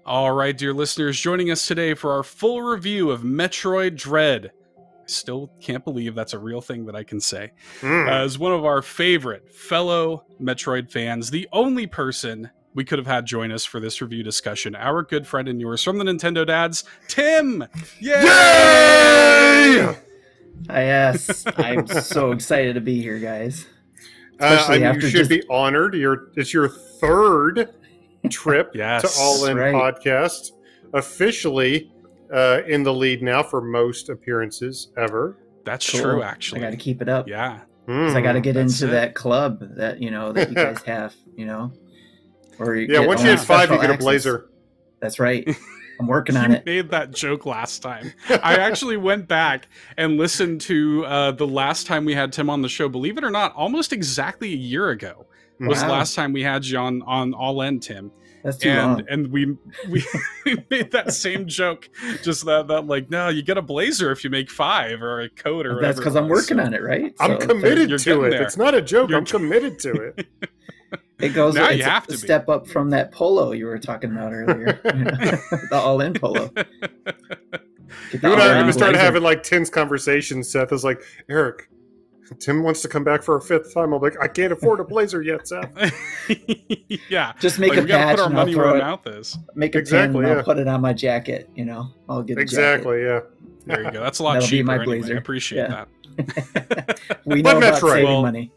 All right, dear listeners, joining us today for our full review of Metroid Dread. I still can't believe that's a real thing that I can say. As one of our favorite fellow Metroid fans, the only person we could have had join us for this review discussion, our good friend and yours from the NintendoDads, Tim! Yay! Yay! Yes, I'm so excited to be here, guys. You should be honored. It's your third trip Yes, to All In right. Podcast. Officially in the lead now for most appearances ever. That's Cool. true, actually. I got to keep it up. Yeah. 'Cause I got to get That's into it. that club that you guys have. Or Yeah, once you hit 5, you get a blazer. That's right. I'm working on You it. made that joke last time. I actually went back and listened to the last time we had Tim on the show. Believe it or not, almost exactly a year ago was the Wow. last time we had you on All In, Tim. That's too long. And we made that same joke. Just that like, no, you get a blazer if you make 5 or a coat or whatever. That's because I'm working on it, right? I'm So committed you're to getting it. there. It's not a joke. You're- I'm committed to it. It goes. Now it's you have a to be. step up from that polo you were talking about earlier. The all-in polo. Get the You and I are all-in going to start blazer. having like tense conversations. Seth is like, Eric, Tim wants to come back for a 5th time. I'm like, I can't afford a blazer yet, Seth. Yeah. Just make Like, a we gotta patch put our and I'll money where throw our it. mouth is. Make a Exactly, pin and yeah. I'll put it on my jacket. I'll get a Exactly, yeah. There you go. That's a lot That'll be cheaper my anyway. blazer. I appreciate Yeah. that. jacket. We But know about Metroid. saving Well, money.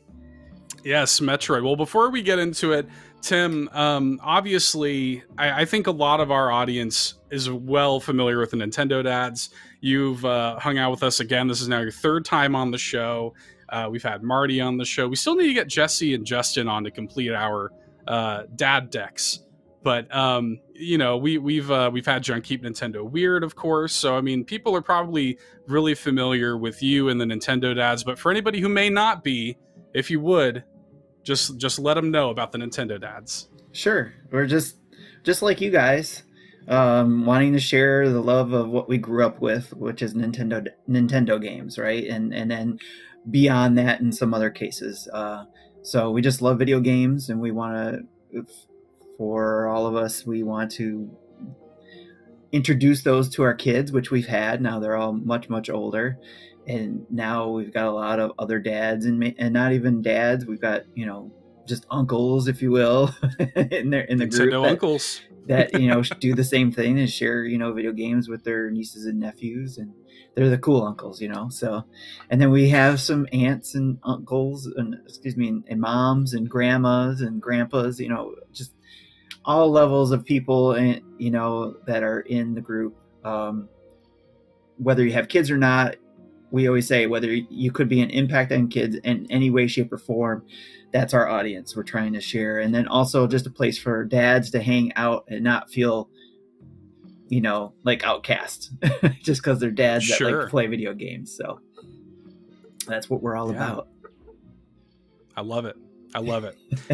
Yes, Metroid. Well, before we get into it, Tim, obviously, I think a lot of our audience is well familiar with the NintendoDads. You've hung out with us again. This is now your 3rd time on the show. We've had Marty on the show. We still need to get Jesse and Justin on to complete our dad decks. But we've had John Keep Nintendo Weird, of course. So I mean, people are probably really familiar with you and the NintendoDads. But for anybody who may not be, if you would, just let them know about the NintendoDads. Sure. We're just like you guys, wanting to share the love of what we grew up with, which is Nintendo games, right? And then beyond that in some other cases. So we just love video games, and we want to, for all of us, we want to introduce those to our kids, which we've had. Now they're all much, much older. And now we've got a lot of other dads and not even dads. We've got, just uncles, if you will, in the group Nintendo uncles. that do the same thing and share, video games with their nieces and nephews, and they're the cool uncles, So, and then we have some aunts and uncles and and moms and grandmas and grandpas, just all levels of people, and that are in the group. Whether you have kids or not, we always say whether you could be an impact on kids in any way, shape, or form, that's our audience we're trying to share. And then also just a place for dads to hang out and not feel, like outcast just because they're dads that like Sure. to play video games. So that's what we're all Yeah. about. I love it.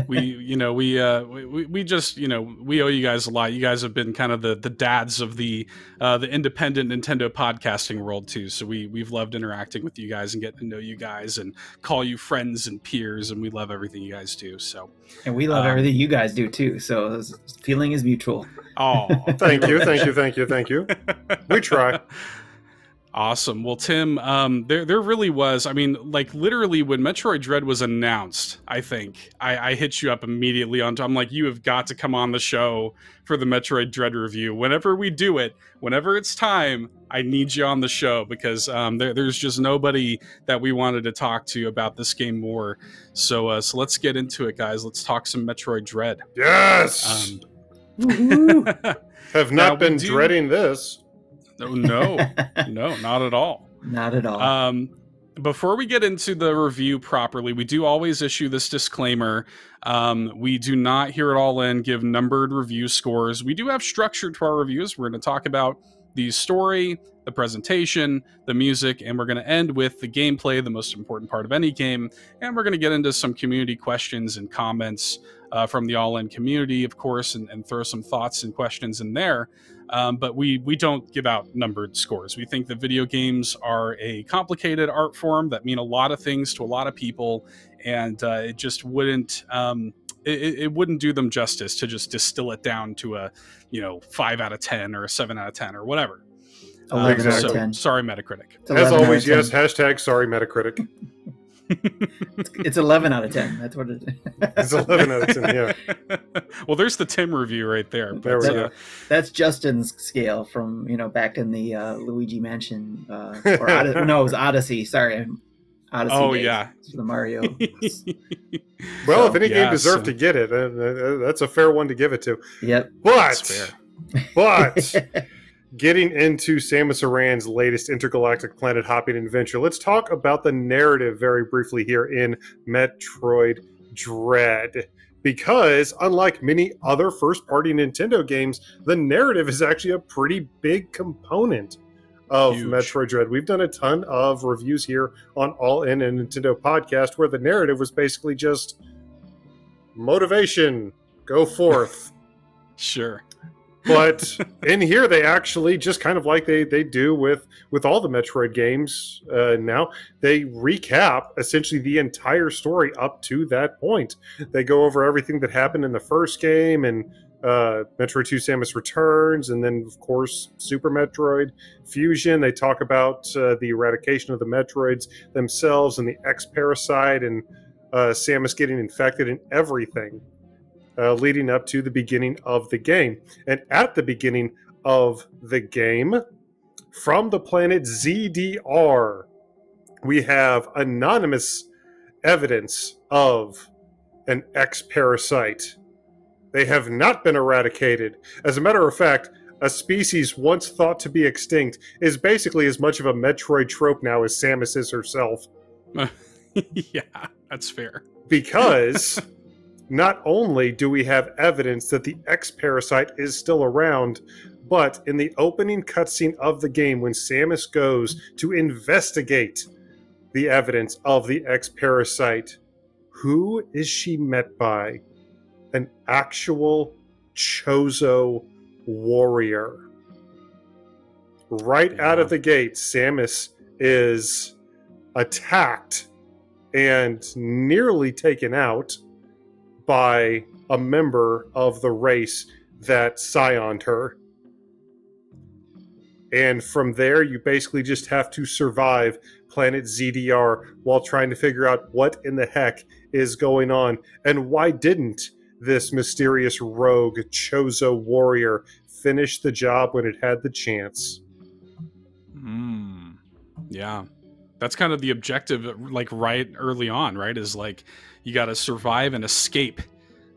We just, we owe you guys a lot. You guys have been kind of the dads of the independent Nintendo podcasting world too. So we've loved interacting with you guys and getting to know you guys and call you friends and peers, and we love everything you guys do. So, And we love everything you guys do too. So this feeling is mutual. oh, Thank you. We try. Awesome. Well, Tim, there really was. I mean, like literally when Metroid Dread was announced, I think I hit you up immediately I'm like, you have got to come on the show for the Metroid Dread review. Whenever we do it, whenever it's time, I need you on the show because there's just nobody that we wanted to talk to about this game more. So let's get into it, guys. Let's talk some Metroid Dread. Yes. Have Now, not been we do- dreading this. No, not at all. Not at all. Before we get into the review properly, we do always issue this disclaimer. We do not here at All In give numbered review scores. We do have structure to our reviews. We're going to talk about the story, the presentation, the music, and we're going to end with the gameplay, the most important part of any game. And we're going to get into some community questions and comments from the All In community, of course, and throw some thoughts and questions in there. But we don't give out numbered scores. We think that video games are a complicated art form that mean a lot of things to a lot of people, and it just wouldn't it wouldn't do them justice to just distill it down to a 5 out of 10 or a 7 out of 10 or whatever. 11 out of 10. Sorry, Metacritic. As always, yes. Hashtag sorry, Metacritic. It's 11 out of 10. That's what it is. It's 11 out of 10, yeah. Well, there's the Tim review right there. There we go. That's Justin's scale from, back in the Luigi Mansion. No, it was Odyssey. Sorry. Odyssey. Oh, days. yeah. The Mario. Well, if any game deserved to get it, that's a fair one to give it to. Yep. But getting into Samus Aran's latest intergalactic planet hopping adventure, let's talk about the narrative very briefly here in Metroid Dread. Because, unlike many other first-party Nintendo games, the narrative is actually a pretty big component of Metroid Dread. We've done a ton of reviews here on All In and Nintendo Podcast where the narrative was basically just motivation, go forth. Sure. But in here, they actually, just kind of like they do with all the Metroid games now, they recap essentially the entire story up to that point. They go over everything that happened in the first game and Metroid 2 Samus Returns, and then, of course, Super Metroid Fusion. They talk about the eradication of the Metroids themselves and the X-Parasite and Samus getting infected and everything. Leading up to the beginning of the game. And at the beginning of the game, from the planet ZDR, we have anonymous evidence of an X-Parasite. They have not been eradicated. As a matter of fact, a species once thought to be extinct is basically as much of a Metroid trope now as Samus is herself. Yeah, that's fair. Because not only do we have evidence that the X-Parasite is still around, but in the opening cutscene of the game, when Samus goes to investigate the evidence of the X-Parasite, who is she met by? An actual Chozo warrior. Right out of the gate, Samus is attacked and nearly taken out by a member of the race that scioned her. And from there, you basically just have to survive planet ZDR while trying to figure out what in the heck is going on. And why didn't this mysterious rogue Chozo warrior finish the job when it had the chance? Yeah. That's kind of the objective, like right early on, right? Is like, you got to survive and escape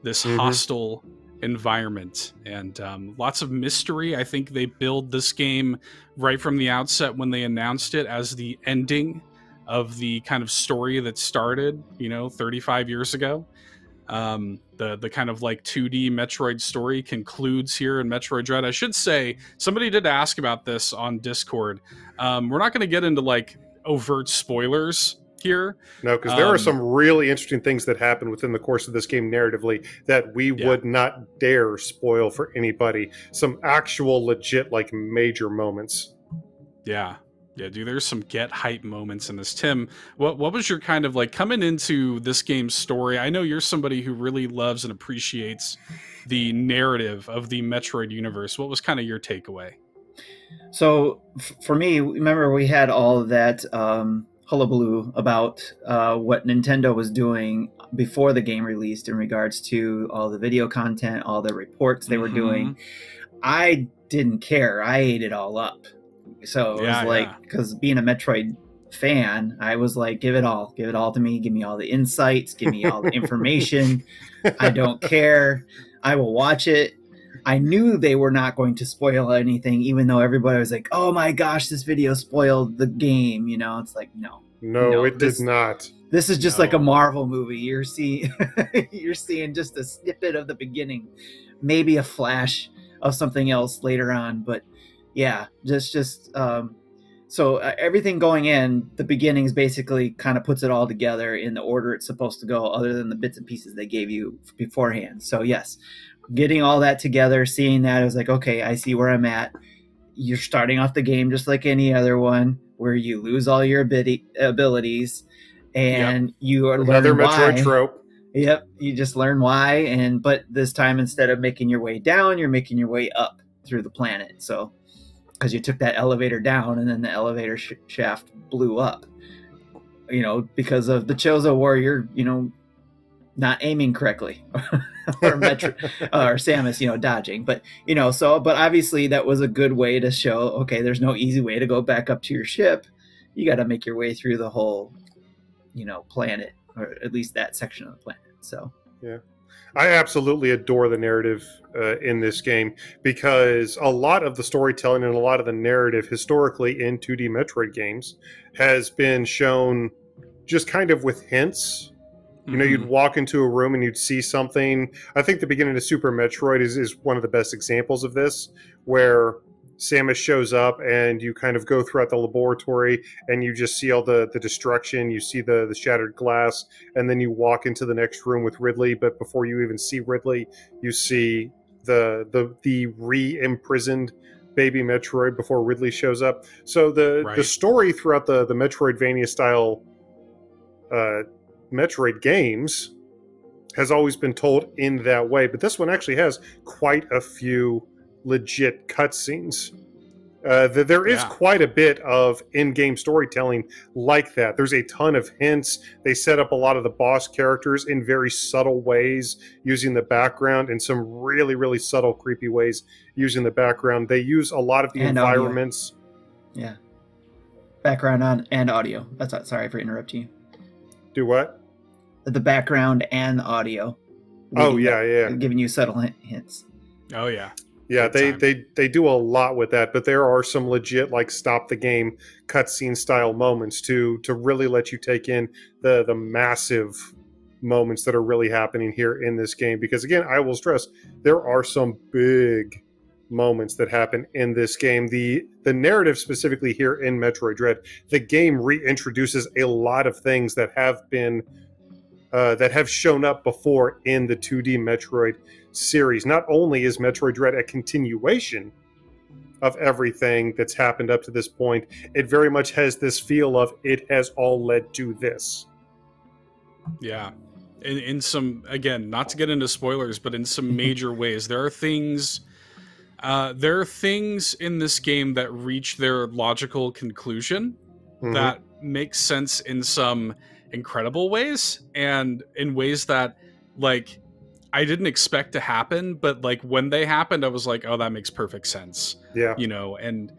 this hostile environment, and lots of mystery. I think they build this game right from the outset when they announced it as the ending of the kind of story that started, 35 years ago. The kind of like 2D Metroid story concludes here in Metroid Dread. I should say, somebody did ask about this on Discord. We're not going to get into like overt spoilers here. No, because there are some really interesting things that happen within the course of this game narratively that we would not dare spoil for anybody. Some actual legit, like, major moments. Yeah, dude, there's some get hype moments in this. Tim, what was your kind of like coming into this game's story? I know you're somebody who really loves and appreciates the narrative of the Metroid universe. What was kind of your takeaway? So for me, remember we had all of that hullabaloo about what Nintendo was doing before the game released in regards to all the video content, all the reports they were doing. I didn't care. I ate it all up. So it was like, because being a Metroid fan, I was like, give it all to me. Give me all the insights. Give me all the information. I don't care. I will watch it. I knew they were not going to spoil anything, even though everybody was like, oh my gosh, this video spoiled the game. It's like, no, it did not. This is just like a Marvel movie. You're seeing just a snippet of the beginning, maybe a flash of something else later on. But yeah, so everything going in, the beginnings basically kind of puts it all together in the order it's supposed to go, other than the bits and pieces they gave you beforehand. So yes, getting all that together, seeing that, I was like, okay, I see where I'm at. You're starting off the game just like any other one, where you lose all your abilities, and you are another Metroid trope. Yep, you just learn why, but this time instead of making your way down, you're making your way up through the planet. So, because you took that elevator down, and then the elevator shaft blew up, because of the Chozo warrior, not aiming correctly, or or Samus, dodging. But but obviously that was a good way to show, okay, there's no easy way to go back up to your ship. You got to make your way through the whole, planet, or at least that section of the planet. So yeah, I absolutely adore the narrative in this game, because a lot of the storytelling and a lot of the narrative historically in 2D Metroid games has been shown just kind of with hints. You'd walk into a room and you'd see something. I think the beginning of Super Metroid is one of the best examples of this, where Samus shows up and you kind of go throughout the laboratory and you just see all the destruction. You see the shattered glass, and then you walk into the next room with Ridley. But before you even see Ridley, you see the re-imprisoned baby Metroid before Ridley shows up. So the story throughout the Metroidvania style Metroid games has always been told in that way, but this one actually has quite a few legit cutscenes. There is quite a bit of in-game storytelling like that. There's a ton of hints. They set up a lot of the boss characters in very subtle ways, using the background in some really, really subtle, creepy ways using the background. They use a lot of the environments. Audio. Yeah. Background and audio. Sorry for interrupting you. Do what? The background and the audio. Giving you subtle hints. Oh yeah. Yeah, they do a lot with that, but there are some legit stop the game cutscene style moments to really let you take in the massive moments that are really happening here in this game. Because again, I will stress, there are some big moments that happen in this game. The narrative specifically here in Metroid Dread, the game reintroduces a lot of things that have been that have shown up before in the 2D Metroid series. Not only is Metroid Dread a continuation of everything that's happened up to this point, it very much has this feel of it has all led to this. Yeah. In some, again, not to get into spoilers, but in some major ways, there are things in this game that reach their logical conclusion that make sense in some incredible ways, and in ways that I didn't expect to happen, but when they happened, I was like, oh, that makes perfect sense. Yeah. And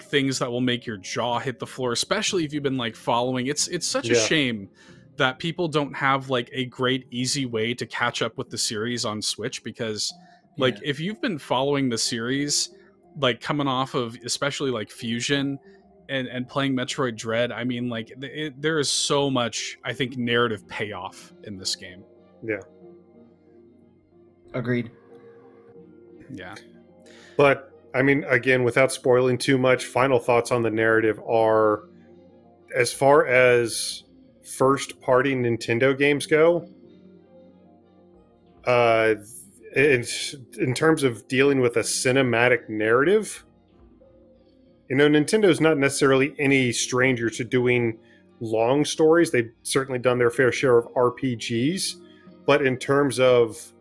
things that will make your jaw hit the floor, especially if you've been following. It's such a shame that people don't have a great easy way to catch up with the series on Switch, because if you've been following the series, coming off of especially Fusion and playing Metroid Dread, I mean, there is so much, I think, narrative payoff in this game. Yeah. Agreed. Yeah. But, I mean, again, without spoiling too much, final thoughts on the narrative are, as far as first-party Nintendo games go, in terms of dealing with a cinematic narrative, Nintendo's not necessarily any stranger to doing long stories. They've certainly done their fair share of RPGs, but in terms of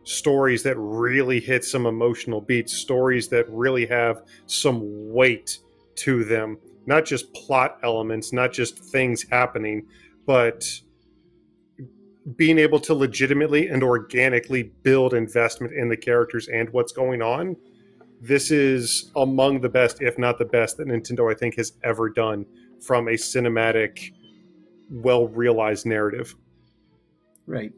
stories that really hit some emotional beats, stories that really have some weight to them, not just plot elements, not just things happening, but being able to legitimately and organically build investment in the characters and what's going on. This is among the best, if not the best, that Nintendo, I think, has ever done from a cinematic, well-realized narrative. Right.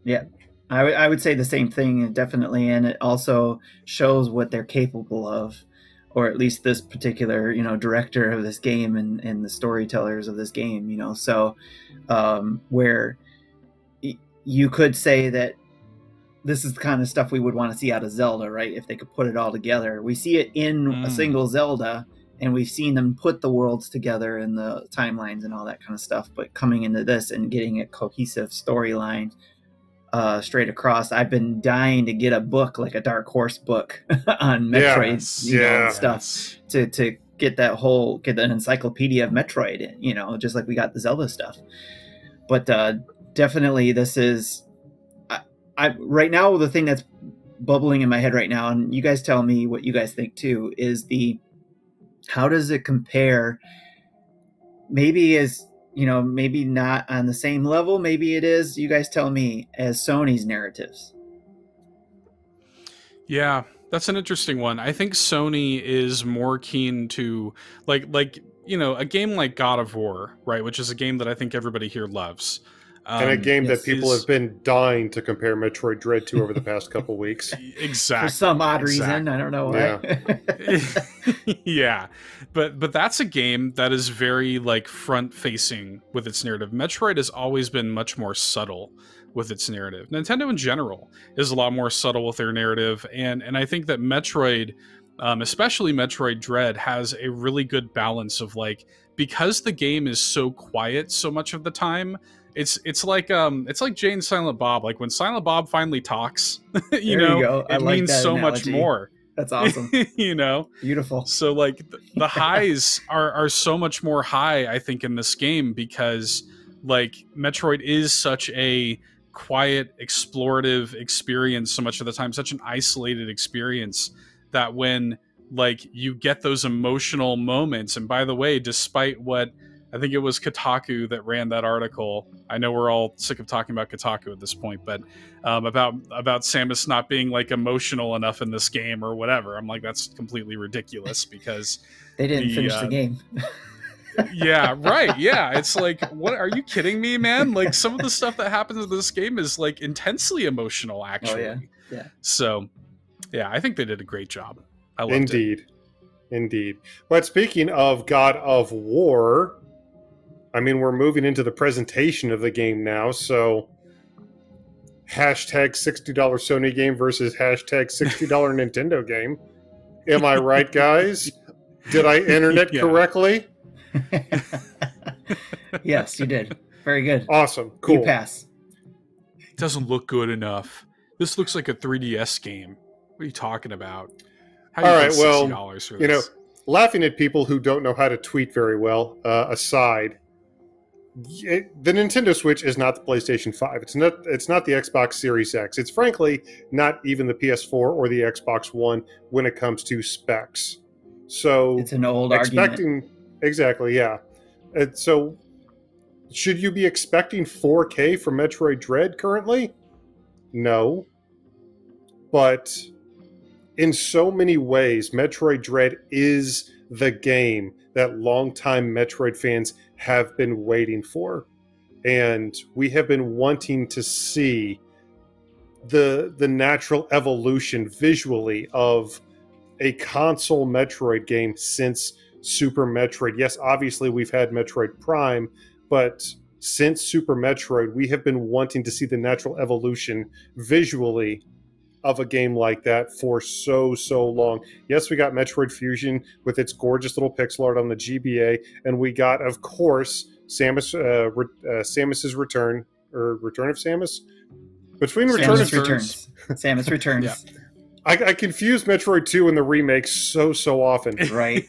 Yeah. I would say the same thing, definitely, and it also shows what they're capable of, or at least this particular, director of this game and the storytellers of this game, so where you could say that this is the kind of stuff we would want to see out of Zelda, right? If they could put it all together. We see it in a single Zelda, and we've seen them put the worlds together and the timelines and all that kind of stuff. But coming into this and getting a cohesive storyline straight across, I've been dying to get a book, like a Dark Horse book on Metroid, and stuff to get an encyclopedia of Metroid, just like we got the Zelda stuff. But definitely, this is I right now the thing that's bubbling in my head right now, and you guys tell me what you guys think too, is how does it compare? Maybe as maybe not on the same level. Maybe it is. You guys tell me, as Sony's narratives. Yeah, that's an interesting one. I think Sony is more keen to like a game like God of War, right, which is a game that I think everybody here loves. And a game yes, that people have been dying to compare Metroid Dread to over the past couple weeks. Exactly. For some odd reason. I don't know why. Yeah. Yeah. But that's a game that is very like front facing with its narrative. Metroid has always been much more subtle with its narrative. Nintendo in general is a lot more subtle with their narrative. And I think that Metroid, especially Metroid Dread, has a really good balance of like, because the game is so quiet so much of the time, it's like Jay and Silent Bob. Like when Silent Bob finally talks, you know, it means so much more. That's awesome. You know, beautiful. So like the highs are so much more high, I think, in this game, because like Metroid is such a quiet, explorative experience so much of the time, such an isolated experience, that when like you get those emotional moments, and by the way, despite what I think it was Kotaku that ran that article. I know we're all sick of talking about Kotaku at this point, but about Samus not being like emotional enough in this game or whatever. I'm like, that's completely ridiculous, because they didn't finish the game. Yeah, right. Yeah, it's like, what? Are you kidding me, man? Like some of the stuff that happens in this game is like intensely emotional, actually. Oh, yeah. So, yeah, I think they did a great job. I loved it. Indeed. But speaking of God of War, I mean, we're moving into the presentation of the game now, so hashtag $60 Sony game versus hashtag $60 Nintendo game. Am I right, guys? Did I internet correctly? Yes, you did. Very good. Awesome. Cool. You pass. It doesn't look good enough. This looks like a 3DS game. What are you talking about? How All right, well, $60 for this? Laughing at people who don't know how to tweet very well aside, the Nintendo Switch is not the PlayStation 5. It's not the Xbox Series X. It's frankly not even the PS4 or the Xbox One when it comes to specs. So it's an old argument. Exactly, yeah. And so should you be expecting 4K from Metroid Dread currently? No. But in so many ways, Metroid Dread is the game that longtime Metroid fans have been waiting for. And we have been wanting to see the natural evolution visually of a console Metroid game since Super Metroid. Yes, obviously we've had Metroid Prime, but since Super Metroid, we have been wanting to see the natural evolution visually of a game like that for so long. Yes, we got Metroid Fusion with its gorgeous little pixel art on the GBA, and we got, of course, Samus's return, or Return of Samus? Between Return of Returns. Samus Returns. Yeah. I confuse Metroid 2 and the remakes so often. Right.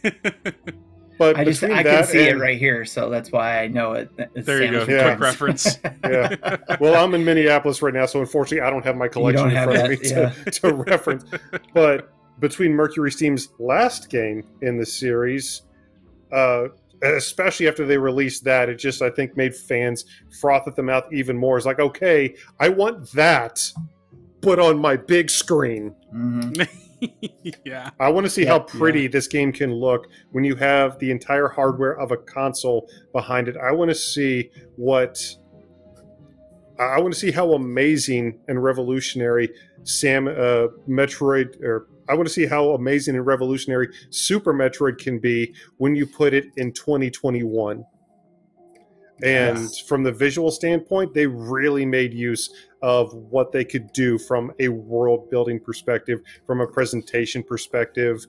But I can see it right here, so that's why I know it. There you go. Yeah. Quick reference. Yeah. Well, I'm in Minneapolis right now, so unfortunately I don't have my collection in front of me to reference. But between Mercury Steam's last game in the series, especially after they released that, it just, I think, made fans froth at the mouth even more. It's like, okay, I want that, but on my big screen. Mm-hmm. Yeah. I want to see how pretty this game can look when you have the entire hardware of a console behind it. I want to see how amazing and revolutionary Metroid, or I want to see how amazing and revolutionary Super Metroid can be when you put it in 2021. And from the visual standpoint, they really made use of what they could do from a world building perspective, from a presentation perspective.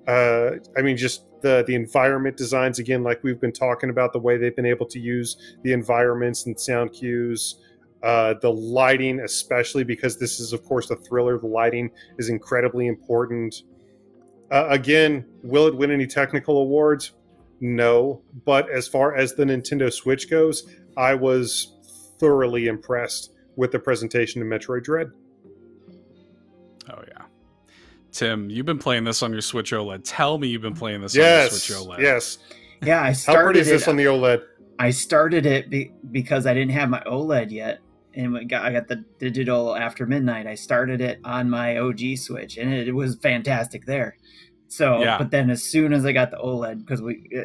I mean, just the environment designs, again, like we've been talking about, the way they've been able to use the environments and sound cues, the lighting, especially because this is, of course, a thriller. The lighting is incredibly important. Again, will it win any technical awards? No, but as far as the Nintendo Switch goes, I was thoroughly impressed with the presentation of Metroid Dread. Oh yeah, Tim, you've been playing this on your Switch OLED. Tell me you've been playing this on your Switch OLED. Yes. Yeah, I How pretty started is this on the OLED? I started it because I didn't have my OLED yet, and I got the digital after midnight. I started it on my OG Switch, and it was fantastic there. So, Yeah. but then as soon as I got the OLED, because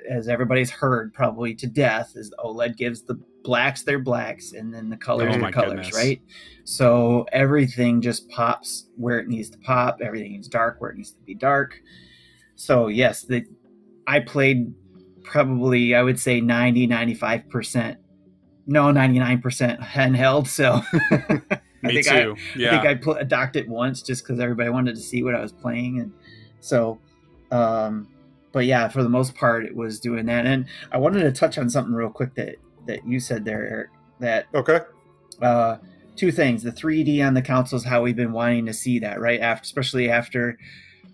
as everybody's heard probably to death, is the OLED gives the blacks their blacks, and then the colors their colors, right? So everything just pops where it needs to pop. Everything is dark where it needs to be dark. So yes, I played probably, I would say 99% handheld. So Me too. I think I docked it once just because everybody wanted to see what I was playing. And so, but yeah, for the most part, it was doing that. And I wanted to touch on something real quick that you said there, Eric, that, okay. Two things, the 3D on the consoles, how we've been wanting to see that, right? Especially after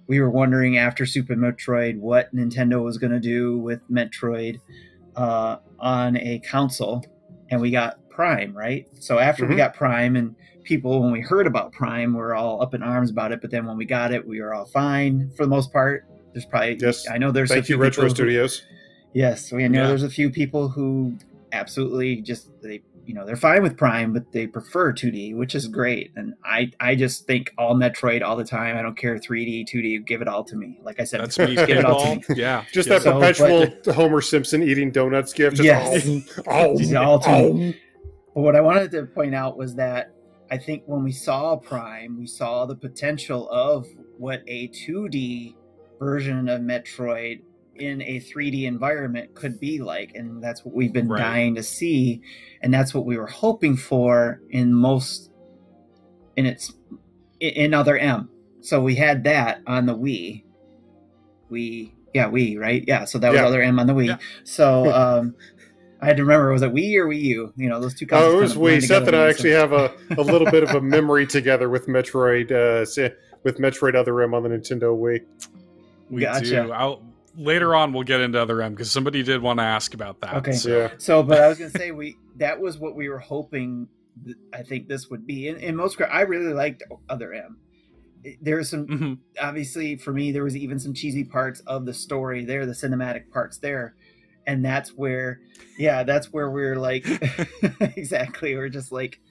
we were wondering after Super Metroid what Nintendo was going to do with Metroid on a console, and we got Prime, right? So after we got Prime, and people, when we heard about Prime, were all up in arms about it, but then when we got it, we were all fine for the most part. There's probably, I know there's Thank you, Retro Studios. Yes, we know there's a few people who absolutely just, they're fine with Prime, but they prefer 2D, which is great. And I just think all Metroid all the time. I don't care 3D, 2D, give it all to me. Like I said, that's me. Give it all to me. Yeah. Just that perpetual Homer Simpson eating donuts gift. Yes. All to me. But what I wanted to point out was that I think when we saw Prime, we saw the potential of what a 2D version of Metroid in a 3D environment could be like, and that's what we've been dying to see, and that's what we were hoping for in Other M. So we had that on the Wii, right? Yeah, so that was Other M on the Wii. Yeah. So I had to remember, was it Wii or Wii U? Those two consoles. Oh, it was Wii. Seth and I actually have a little bit of a memory together with Metroid, Other M on the Nintendo Wii. We do. Later on, we'll get into Other M because somebody did want to ask about that. Okay. So, but I was going to say that was what we were hoping. I think this would be. In most, I really liked Other M. There's some obviously for me. There was even some cheesy parts of the story there, the cinematic parts there, and that's where we're like, exactly. We're just like,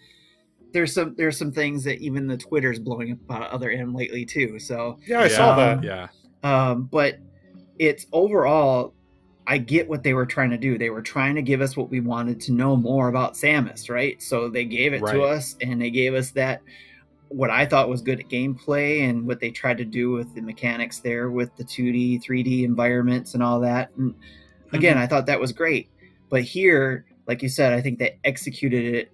there's some things that even the Twitter's blowing up about Other M lately too. So I saw that. Yeah. But it's overall, I get what they were trying to do. They were trying to give us what we wanted to know more about Samus, right? So they gave it to us, and they gave us that, what I thought was good gameplay, and what they tried to do with the mechanics there with the 2D, 3D environments and all that. And again, I thought that was great. But here, like you said, I think they executed it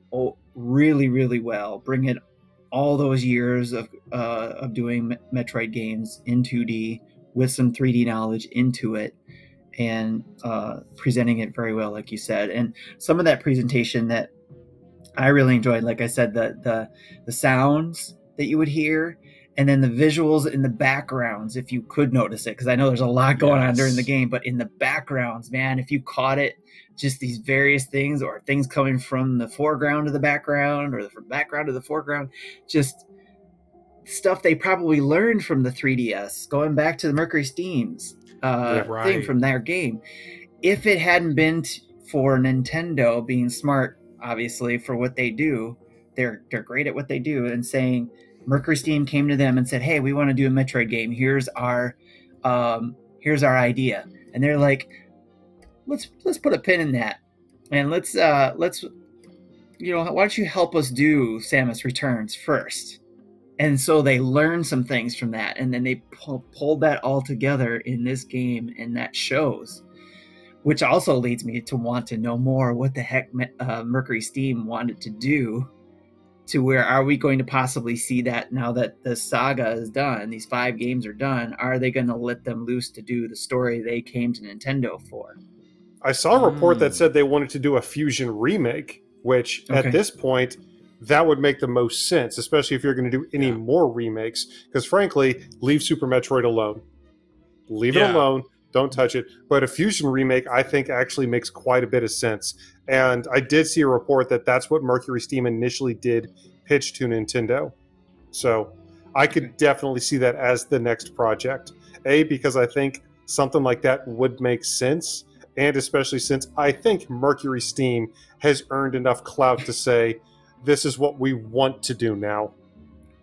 really, really well, bringing all those years of doing Metroid games in 2D with some 3D knowledge into it, and presenting it very well, like you said. And some of that presentation that I really enjoyed, like I said, the sounds that you would hear, and then the visuals in the backgrounds, if you could notice it, because I know there's a lot going on during the game, but in the backgrounds, man, if you caught it, just these various things, or things coming from the foreground to the background, or from background to the foreground, just stuff they probably learned from the 3DS, going back to the Mercury Steam's thing from their game. If it hadn't been for Nintendo being smart, obviously, for what they do, they're great at what they do, and saying, Mercury Steam came to them and said, "Hey, we want to do a Metroid game. Here's our idea," and they're like, "Let's put a pin in that, and let's why don't you help us do Samus Returns first?" And so they learned some things from that, and then they pulled that all together in this game, and that shows. Which also leads me to want to know more what the heck Mercury Steam wanted to do, to where are we going to possibly see that now that the saga is done, these 5 games are done, are they going to let them loose to do the story they came to Nintendo for? I saw a report that said they wanted to do a Fusion remake, which at this point, that would make the most sense, especially if you're going to do any more remakes. Because frankly, leave Super Metroid alone. Leave it alone. don't touch it. But a Fusion remake, I think, actually makes quite a bit of sense. And I did see a report that that's what Mercury Steam initially did pitch to Nintendo. So I could definitely see that as the next project. Because I think something like that would make sense, and especially since I think Mercury Steam has earned enough clout to say, this is what we want to do now.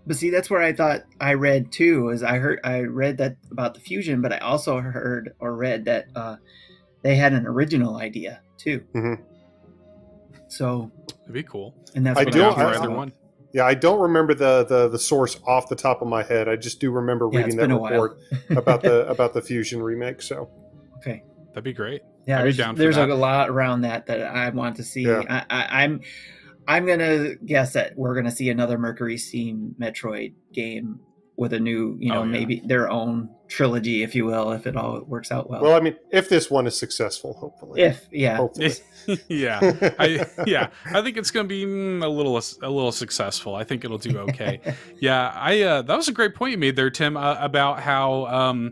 But see, that's where I thought I read too. Is I read that about the Fusion, but I also heard or read that they had an original idea too. Mm-hmm. So it'd be cool. And that's I what don't. Either one. Yeah, I don't remember the source off the top of my head. I just do remember reading that report about the Fusion remake. So okay, that'd be great. Yeah, there's a lot around that I want to see. Yeah. I'm gonna guess that we're gonna see another Mercury Steam Metroid game with a new, maybe their own trilogy, if you will, if it all works out well. Well, I mean, if this one is successful, hopefully. Hopefully. I think it's gonna be a little successful. I think it'll do okay. That was a great point you made there, Tim, about how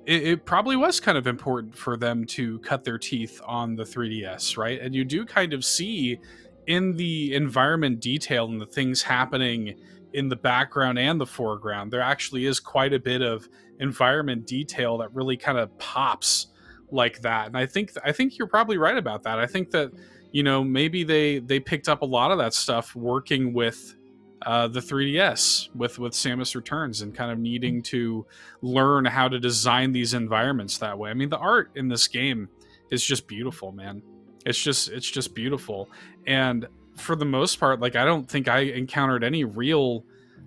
it probably was kind of important for them to cut their teeth on the 3DS, right? And you do kind of see in the environment detail and the things happening in the background and the foreground, there actually is quite a bit of environment detail that really kind of pops like that. And I think you're probably right about that. I think that, maybe they picked up a lot of that stuff working with the 3DS with Samus Returns and kind of needing to learn how to design these environments that way. I mean, the art in this game is just beautiful, man. It's just beautiful. And for the most part, like, I don't think I encountered any real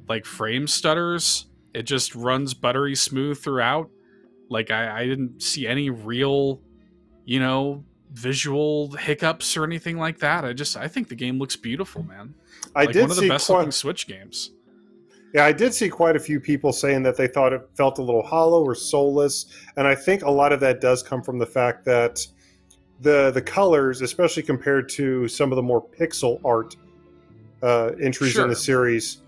like frame stutters. It just runs buttery smooth throughout. Like I didn't see any real, visual hiccups or anything like that. I think the game looks beautiful, man. I did one of the best looking Switch games. Yeah, I did see quite a few people saying that they thought it felt a little hollow or soulless, and I think a lot of that does come from the fact that the colors, especially compared to some of the more pixel art entries in the series,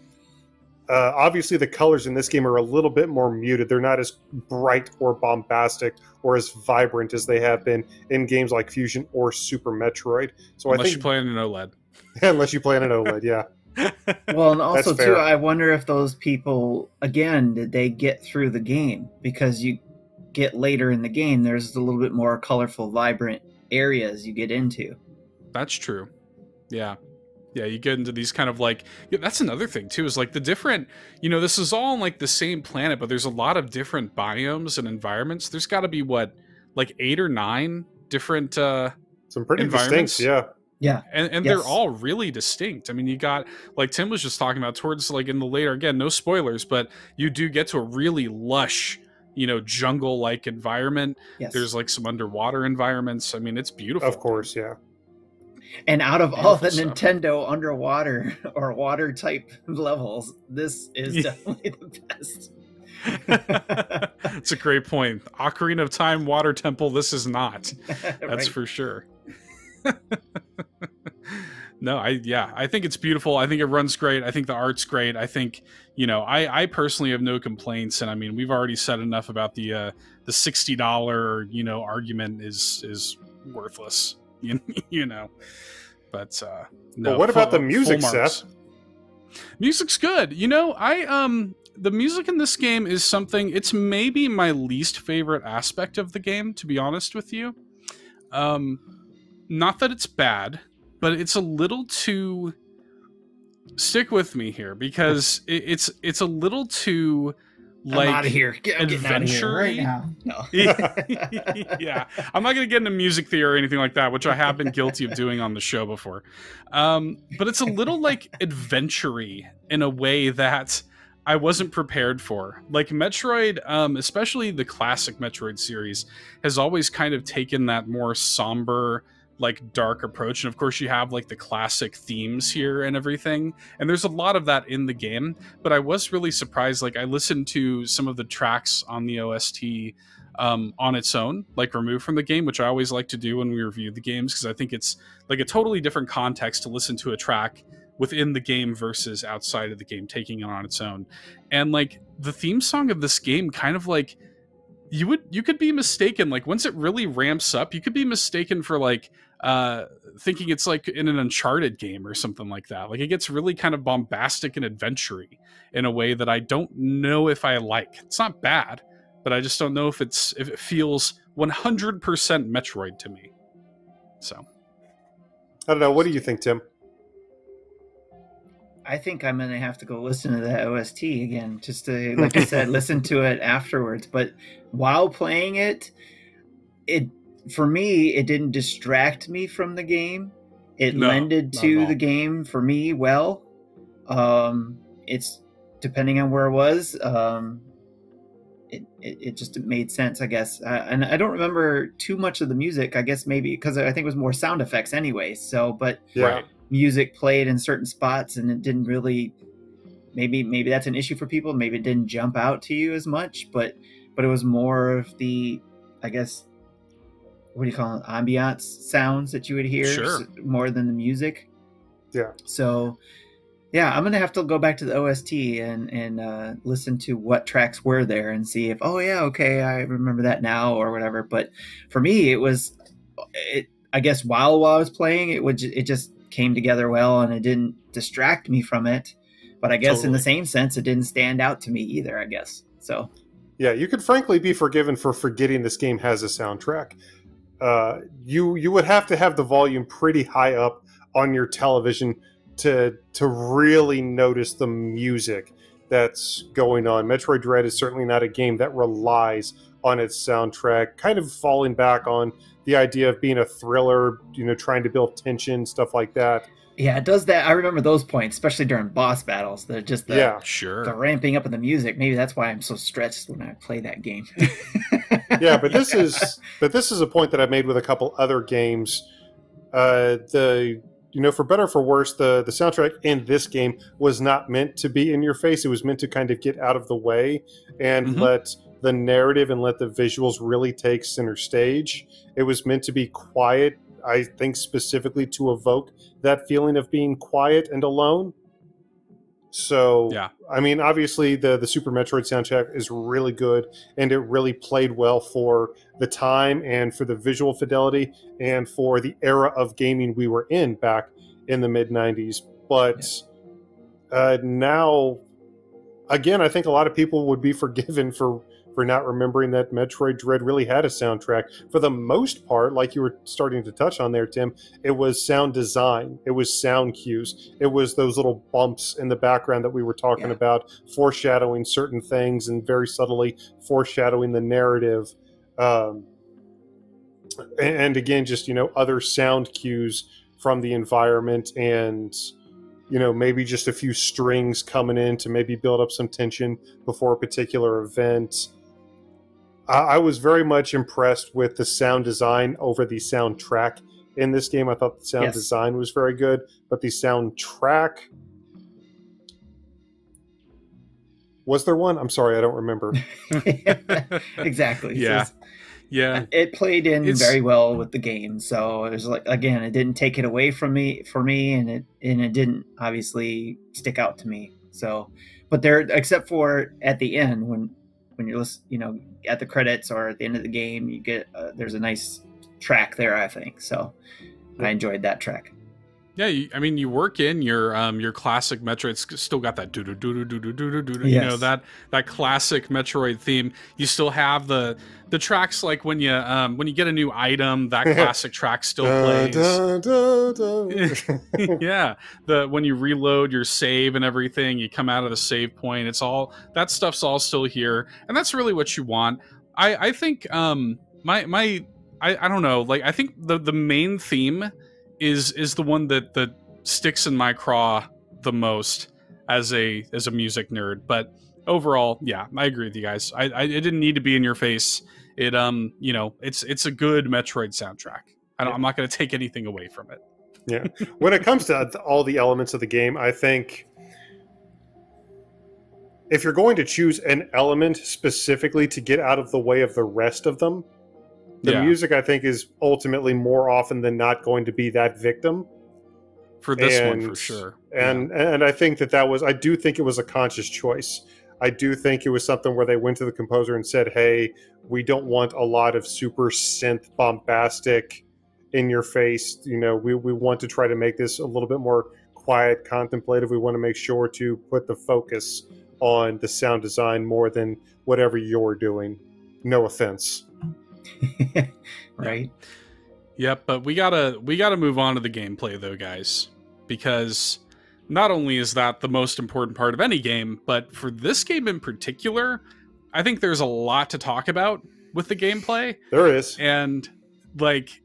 obviously the colors in this game are a little bit more muted. They're not as bright or bombastic or as vibrant as they have been in games like Fusion or Super Metroid. So unless you play on an OLED. Unless you play on an OLED, yeah. Well, and also too, I wonder if those people, again, did they get through the game? Because you get later in the game, there's a little bit more colorful, vibrant areas you get into. That's true. Yeah, you get into these kind of like, that's another thing too, is like the different, this is all on like the same planet, but there's a lot of different biomes and environments. There's got to be like 8 or 9 different some pretty distinct, yeah, and they're all really distinct. I mean, you got, like Tim was just talking about, towards like in the later, again, no spoilers, but you do get to a really lush, jungle-like environment. Yes. There's like some underwater environments. I mean, it's beautiful. Of course, yeah. And out of all the Nintendo underwater or water type levels, this is definitely the best. It's a great point. Ocarina of Time Water Temple, this is not. That's Right. for sure. No, I think it's beautiful. I think it runs great. I think the art's great. I think, I personally have no complaints. And I mean, we've already said enough about the $60, argument is worthless, But no. But what about the music, Seth? Music's good. The music in this game is something, it's maybe my least favorite aspect of the game, to be honest with you. Not that it's bad, but it's a little too, stick with me here, because it's a little too, like, I'm out of here. I'm getting out of here right now. No. Yeah, I'm not going to get into music theory or anything like that, which I have been guilty of doing on the show before. But it's a little like adventure-y in a way that I wasn't prepared for. Like Metroid, especially the classic Metroid series, has always kind of taken that more somber, like dark approach. And of course you have like the classic themes here and everything, and there's a lot of that in the game. But I was really surprised, like I listened to some of the tracks on the OST on its own, like removed from the game, which I always like to do when we review the games, because I think it's like a totally different context to listen to a track within the game versus outside of the game, taking it on its own. And like the theme song of this game kind of like, you could be mistaken. Like once it really ramps up, you could be mistaken for like thinking it's like in an Uncharted game or something like that. Like it gets really kind of bombastic and adventure-y in a way that I don't know if I like. It's not bad, but I just don't know if it feels 100% Metroid to me. So I don't know. What do you think, Tim? I think I'm gonna have to go listen to that OST again, just to, like I said, listen to it afterwards. But while playing it, for me, it didn't distract me from the game. It lended to the game for me well. It's depending on where it was. It just made sense, I guess. And I don't remember too much of the music. I guess maybe because I think it was more sound effects anyway. So, but Yeah. Music played in certain spots, and it didn't really. Maybe that's an issue for people. Maybe it didn't jump out to you as much, but it was more of the, I guess, what do you call it, ambiance sounds that you would hear more than the music. Yeah. So, yeah, I'm gonna have to go back to the OST and listen to what tracks were there and see if, oh yeah, okay, I remember that now or whatever. But for me, I guess while I was playing, it just came together well, and it didn't distract me from it. But I guess in the same sense, it didn't stand out to me either, I guess. So yeah, you could frankly be forgiven for forgetting this game has a soundtrack. You would have to have the volume pretty high up on your television to really notice the music that's going on. Metroid Dread is certainly not a game that relies on its soundtrack, kind of falling back on the idea of being a thriller, trying to build tension, stuff like that. Yeah, it does that. I remember those points, especially during boss battles. The ramping up of the music. Maybe that's why I'm so stretched when I play that game. Yeah, but this is a point that I've made with a couple other games. For better or for worse, the soundtrack in this game was not meant to be in your face. It was meant to kind of get out of the way and let the narrative and let the visuals really take center stage. It was meant to be quiet, I think, specifically to evoke that feeling of being quiet and alone. So, yeah. I mean, obviously the Super Metroid soundtrack is really good, and it really played well for the time and for the visual fidelity and for the era of gaming we were in back in the mid-90s. But now, again, I think a lot of people would be forgiven for not remembering that Metroid Dread really had a soundtrack. For the most part, like you were starting to touch on there, Tim, it was sound design. It was sound cues. It was those little bumps in the background that we were talking about, foreshadowing certain things and very subtly foreshadowing the narrative. And again, just, other sound cues from the environment and, maybe just a few strings coming in to maybe build up some tension before a particular event. I was very much impressed with the sound design over the soundtrack in this game. I thought the sound design was very good, but the soundtrack... Was there one? I'm sorry, I don't remember. Exactly. Yeah. It played in very well with the game. So it was like, again, it didn't take it away from me, and it didn't obviously stick out to me. So, but there, except for at the end when you're at the credits or at the end of the game, you get there's a nice track there, I think. So I enjoyed that track. Yeah, you work in your classic Metroid. It's still got that do do do do do do do do. That classic Metroid theme. You still have the tracks like when you get a new item, that classic track still plays. Yeah, when you reload your save and everything, you come out of the save point. It's all that stuff's all still here, and that's really what you want. I think I don't know. Like I think the main theme is the one that sticks in my craw the most as a music nerd. But overall, yeah, I agree with you guys. It didn't need to be in your face. It it's a good Metroid soundtrack. I'm not going to take anything away from it. Yeah. When it comes to all the elements of the game, I think if you're going to choose an element specifically to get out of the way of the rest of them, the music, I think, is ultimately more often than not going to be that victim. For this one, for sure. And I think I do think it was a conscious choice. I do think it was something where they went to the composer and said, hey, we don't want a lot of super synth bombastic in your face. You know, we want to try to make this a little bit more quiet, contemplative. We want to make sure to put the focus on the sound design more than whatever you're doing. No offense. Right. Yep, but we gotta move on to the gameplay though, guys, because not only is that the most important part of any game, but for this game in particular, I think there's a lot to talk about with the gameplay. There is. And like,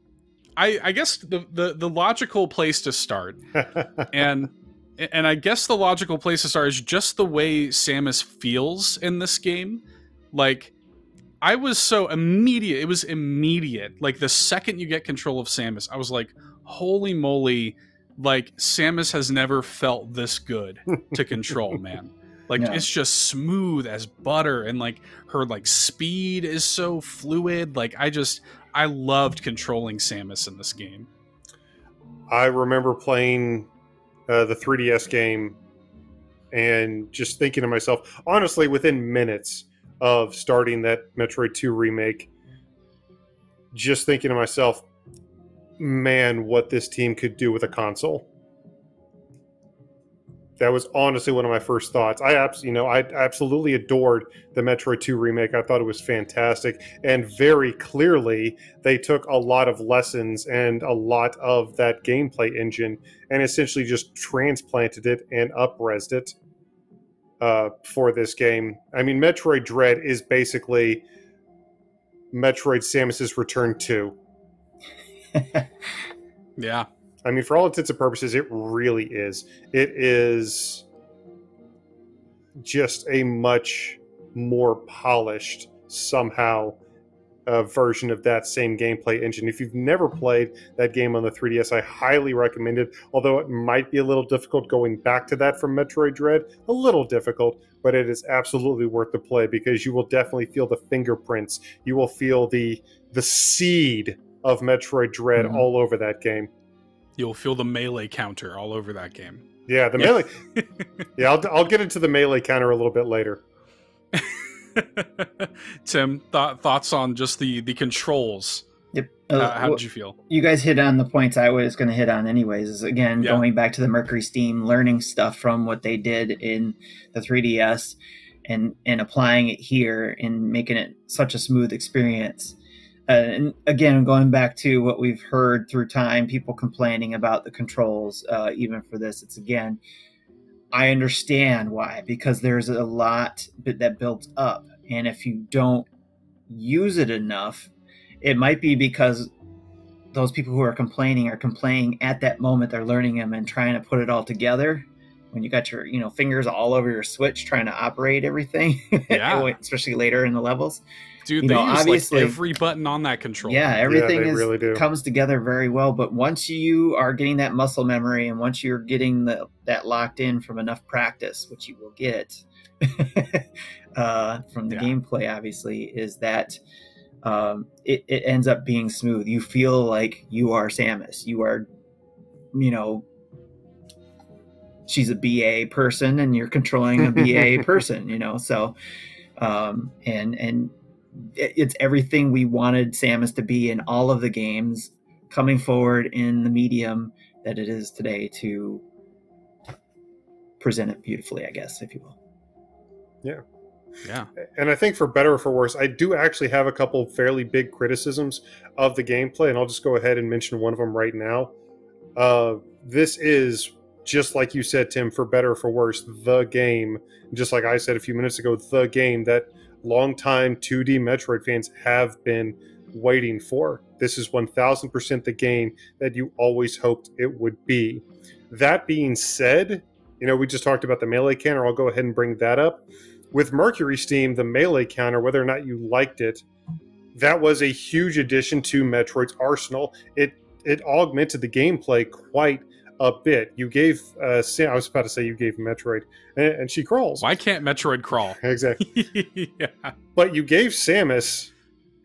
I guess the logical place to start, and I guess the logical place to start is just the way Samus feels in this game. Like, I was so immediate. It was immediate. Like, the second you get control of Samus, I was like, holy moly, like, Samus has never felt this good to control, man. Like, No. it's just smooth as butter, and like her like speed is so fluid. Like, I loved controlling Samus in this game. I remember playing the 3DS game and just thinking to myself, honestly, within minutes of starting that Metroid 2 remake, just thinking to myself, man, what this team could do with a console. That was honestly one of my first thoughts. I absolutely adored the Metroid 2 remake. I thought it was fantastic. And very clearly, they took a lot of lessons and a lot of that gameplay engine and essentially just transplanted it and up-resed it for this game. I mean, Metroid Dread is basically Metroid Samus's Return 2. Yeah. I mean, for all intents and purposes, it really is. It is just a much more polished, somehow, version of that same gameplay engine. If you've never played that game on the 3DS, I highly recommend it, although it might be a little difficult going back to that from Metroid Dread. A little difficult, but it is absolutely worth the play because you will definitely feel the fingerprints. You will feel the seed of Metroid Dread all over that game. You'll feel the melee counter all over that game. Yeah, the melee. Yeah, I'll get into the melee counter a little bit later. Tim, thoughts on just the controls? Yep. How did you feel? You guys hit on the points I was going to hit on anyways. Is again going back to the Mercury Steam, learning stuff from what they did in the 3DS, and applying it here and making it such a smooth experience. And again, going back to what we've heard through time, people complaining about the controls, even for this, it's again, I understand why, because there's a lot that builds up. And if you don't use it enough, it might be because those people who are complaining at that moment. They're learning them and trying to put it all together. When you got your fingers all over your Switch trying to operate everything, especially later in the levels. Dude, they use obviously like every button on that controller. Yeah, everything really comes together very well. But once you are getting that muscle memory, and once you're getting that locked in from enough practice, which you will get from the gameplay, obviously, is that it ends up being smooth. You feel like you are Samus. You are, she's a BA person, and you're controlling a BA person. So, and it's everything we wanted Samus to be in all of the games, coming forward in the medium that it is today to present it beautifully, I guess, if you will. Yeah. And I think for better or for worse, I do actually have a couple fairly big criticisms of the gameplay, and I'll just go ahead and mention one of them right now. This is, just like you said, Tim, for better or for worse, the game, just like I said a few minutes ago, the game that longtime 2D Metroid fans have been waiting for. This is 1000% the game that you always hoped it would be. That being said, we just talked about the melee counter. I'll go ahead and bring that up. With Mercury Steam, the melee counter, whether or not you liked it, that was a huge addition to Metroid's arsenal. It augmented the gameplay quite a bit. You gave I was about to say you gave Metroid, and she crawls. Why can't Metroid crawl? Exactly. But you gave Samus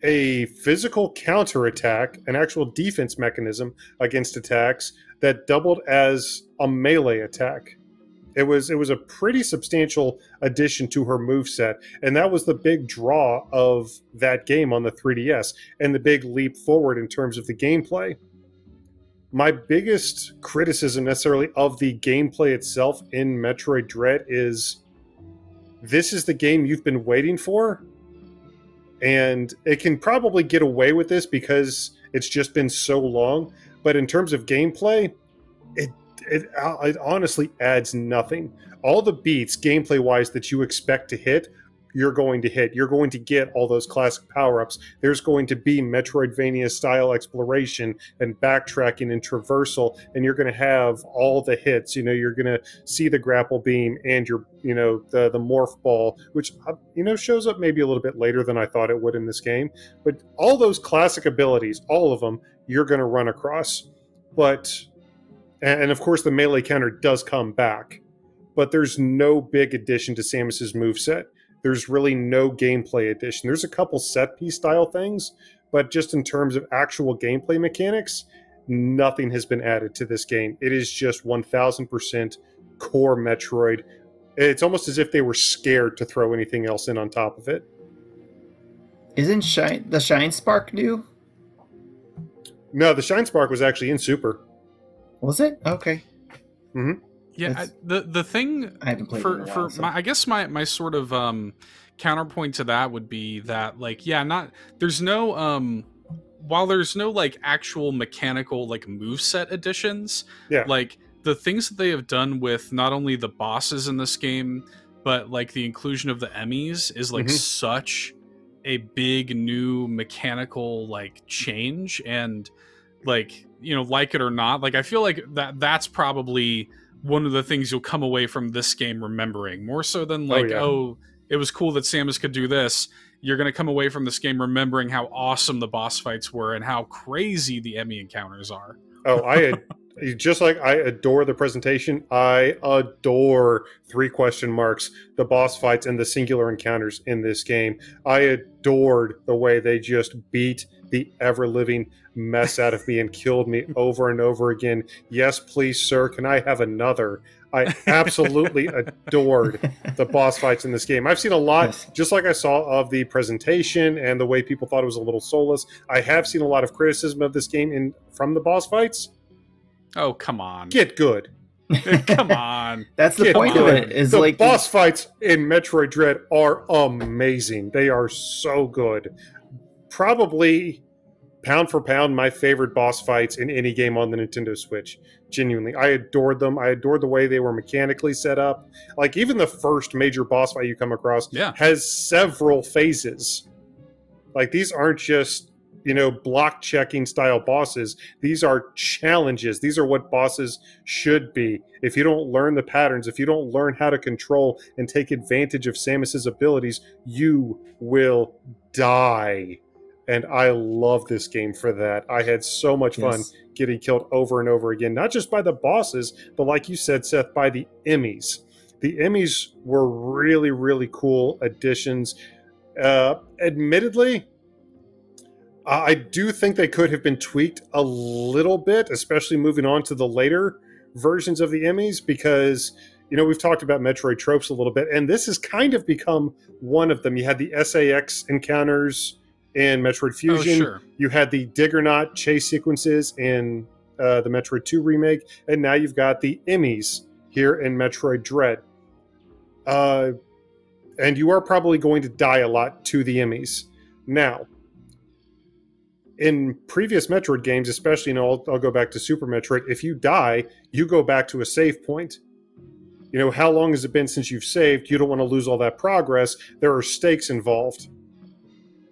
a physical counterattack, an actual defense mechanism against attacks that doubled as a melee attack. It was a pretty substantial addition to her moveset, and that was the big draw of that game on the 3DS, and the big leap forward in terms of the gameplay. My biggest criticism necessarily of the gameplay itself in Metroid Dread is this is the game you've been waiting for, and it can probably get away with this because it's just been so long, but in terms of gameplay, it honestly adds nothing. All the beats, gameplay-wise, that you expect to hit, you're going to hit. You're going to get all those classic power-ups. There's going to be Metroidvania-style exploration and backtracking and traversal, and you're going to have all the hits. You're going to see the grapple beam and your, the morph ball, which, shows up maybe a little bit later than I thought it would in this game. But all those classic abilities, all of them, you're going to run across. And of course, the melee counter does come back, but there's no big addition to Samus's moveset. There's really no gameplay addition. There's a couple set-piece style things, but just in terms of actual gameplay mechanics, nothing has been added to this game. It is just 1000% core Metroid. It's almost as if they were scared to throw anything else in on top of it. Isn't the Shine Spark new? No, the Shine Spark was actually in Super. Was it? Okay. Mm-hmm. Yeah, the thing I haven't played it in a while, so. I guess my sort of counterpoint to that would be that there's no while there's no like actual mechanical like moveset additions, like the things that they have done with not only the bosses in this game, but like the inclusion of the Emmys is like such a big new mechanical like change, and like like it or not, like I feel like that's probably one of the things you'll come away from this game remembering more so than like it was cool that Samus could do this. You're going to come away from this game remembering how awesome the boss fights were and how crazy the Emmy encounters are. Just like I adore the presentation, I adore 3 question marks, the boss fights and the singular encounters in this game. I adored the way they just beat the ever-living mess out of me and killed me over and over again. Yes, please, sir. Can I have another? I absolutely adored the boss fights in this game. I've seen a lot, just like I saw of the presentation and the way people thought it was a little soulless. I have seen a lot of criticism of this game from the boss fights. Oh, come on. Get good. Come on. That's the point of it. Is the boss fights in Metroid Dread are amazing. They are so good. Probably, pound for pound, my favorite boss fights in any game on the Nintendo Switch. Genuinely. I adored them. I adored the way they were mechanically set up. Like, even the first major boss fight you come across has several phases. Like, these aren't just block checking style bosses. These are challenges. These are what bosses should be. If you don't learn the patterns, if you don't learn how to control and take advantage of Samus's abilities, you will die. And I love this game for that. I had so much fun getting killed over and over again, not just by the bosses, but like you said, Seth, by the Emmys. The Emmys were really, really cool additions. Admittedly, I do think they could have been tweaked a little bit, especially moving on to the later versions of the Emmys, because, we've talked about Metroid tropes a little bit, and this has kind of become one of them. You had the SAX encounters in Metroid Fusion. Oh, sure. You had the Diggernaut chase sequences in the Metroid 2 remake, and now you've got the Emmys here in Metroid Dread. And you are probably going to die a lot to the Emmys. Now, in previous Metroid games, especially, I'll go back to Super Metroid, if you die, you go back to a save point. How long has it been since you've saved? You don't want to lose all that progress. There are stakes involved.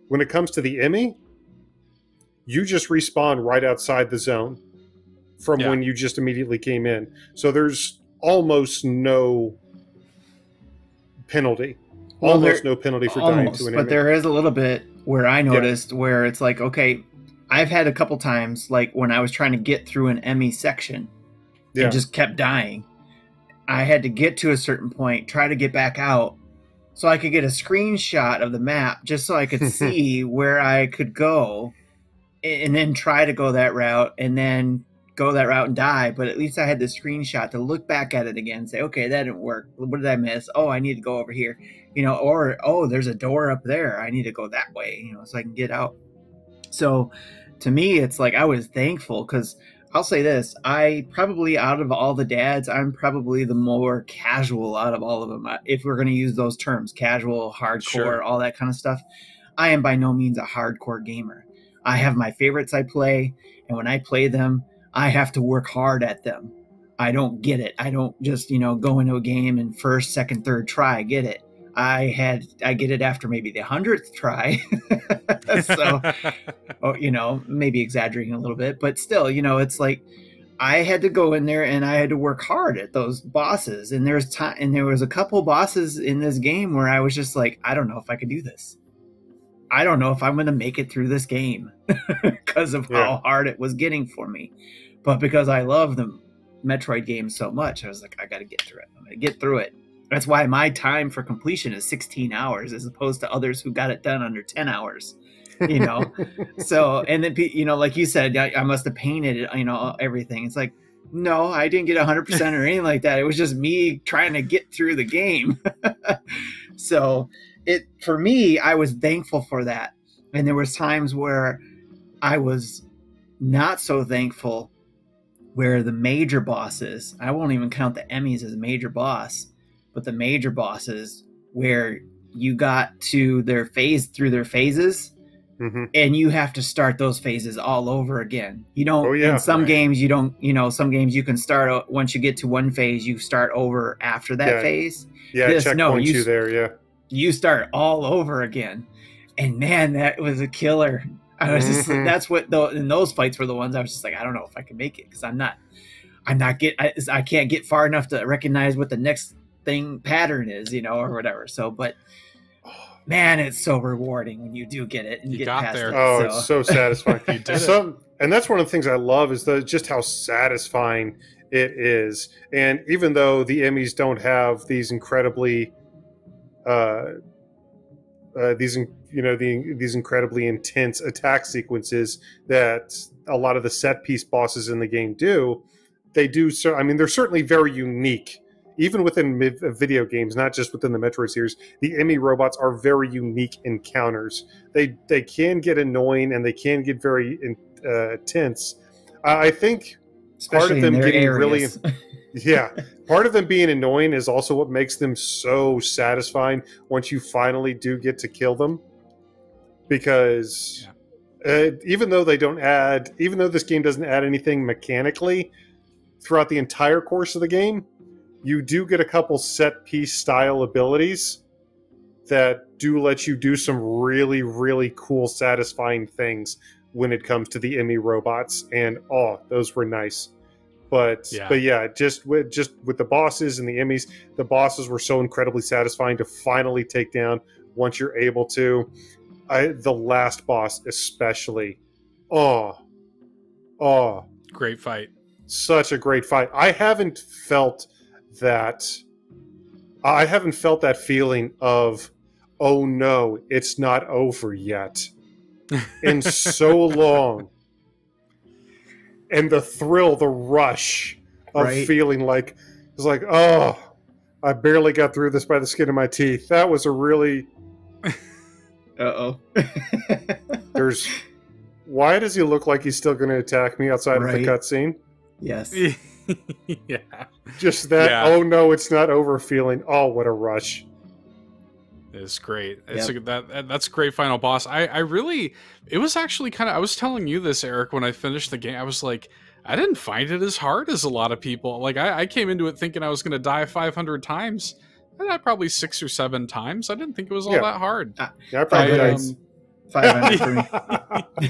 When it comes to the Emmy, you just respawn right outside the zone from when you just immediately came in. So there's almost no penalty. No penalty for dying to an Emmy. But there is a little bit where I noticed where it's like, okay, I've had a couple times, like when I was trying to get through an Emmy section and just kept dying. I had to get to a certain point, try to get back out, so I could get a screenshot of the map just so I could see where I could go, and then try to go that route, and then go that route and die, but at least I had the screenshot to look back at it again and say, okay, that didn't work. What did I miss? Oh, I need to go over here, or, oh, there's a door up there. I need to go that way, so I can get out. So to me, it's like, I was thankful, because I'll say this, I probably, out of all the dads, I'm probably the more casual out of all of them. If we're going to use those terms, casual, hardcore, sure, all that kind of stuff, I am by no means a hardcore gamer. I have my favorites I play, and when I play them, I have to work hard at them. I don't get it. I don't just, go into a game and first, second, third try, get it. I get it after maybe the 100th try. So, maybe exaggerating a little bit, but still, it's like I had to go in there and I had to work hard at those bosses. And there was a couple bosses in this game where I was just like, I don't know if I can do this. I don't know if I'm going to make it through this game because of how hard it was getting for me. But because I love the Metroid games so much, I was like, I got to get through it. I'm going to get through it. That's why my time for completion is 16 hours as opposed to others who got it done under 10 hours, So, and then, like you said, I must have painted, everything. It's like, no, I didn't get 100% or anything like that. It was just me trying to get through the game. So for me, I was thankful for that. And there was times where I was not so thankful, where the major bosses, I won't even count the Emmys as a major boss, but the major bosses where you got to through their phases, and you have to start those phases all over again. You don't, in some games, you don't, some games you can start, once you get to one phase, you start over after that phase. Yeah, checkpoints you there, you start all over again. And man, that was a killer. I was just, that's what, in those fights were the ones I was just like, I don't know if I can make it, because I can't get far enough to recognize what the next pattern is, or whatever. So, but man, it's so rewarding when you do get it and you get past there. It's so satisfying. You did it. And that's one of the things I love is just how satisfying it is. And even though the Emmys don't have these incredibly these incredibly intense attack sequences that a lot of the set piece bosses in the game do, they do. So, I mean, they're certainly very unique. Even within video games, not just within the Metroid series, the Emmy robots are very unique encounters. They can get annoying and they can get very tense. I think especially part of them getting areas. really, part of them being annoying is also what makes them so satisfying once you finally do get to kill them. Because even though this game doesn't add anything mechanically throughout the entire course of the game, you do get a couple set piece style abilities that do let you do some really, really cool, satisfying things when it comes to the Emmy robots. And those were nice. But just with the bosses and the Emmys, the bosses were so incredibly satisfying to finally take down once you're able to. The last boss especially. Great fight. Such a great fight. I haven't felt that feeling of, oh no, it's not over yet in so long. And the thrill, the rush of feeling like, it's like, I barely got through this by the skin of my teeth. That was a really... Why does he look like he's still going to attack me outside of the cutscene? Yes. Yeah. Just that, oh no, it's not over feeling. Oh, what a rush. It's great. That's a great final boss. It was actually I was telling you this, Eric, when I finished the game. I was like, I didn't find it as hard as a lot of people. Like, I came into it thinking I was going to die 500 times. I died probably 6 or 7 times. I didn't think it was all that hard. I probably died 500 for me.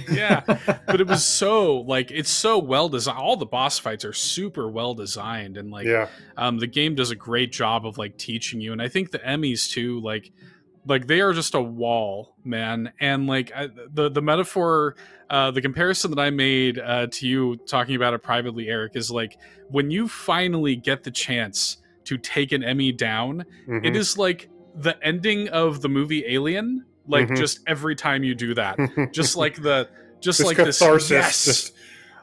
Yeah, but it was it's so well designed. All the boss fights are super well designed, and the game does a great job of teaching you. And I think the Emmys too, they are just a wall, man. And the metaphor, the comparison that I made to you talking about it privately, Eric, is when you finally get the chance to take an Emmy down, it is like the ending of the movie Alien. Just every time you do that, just like catharsis, this,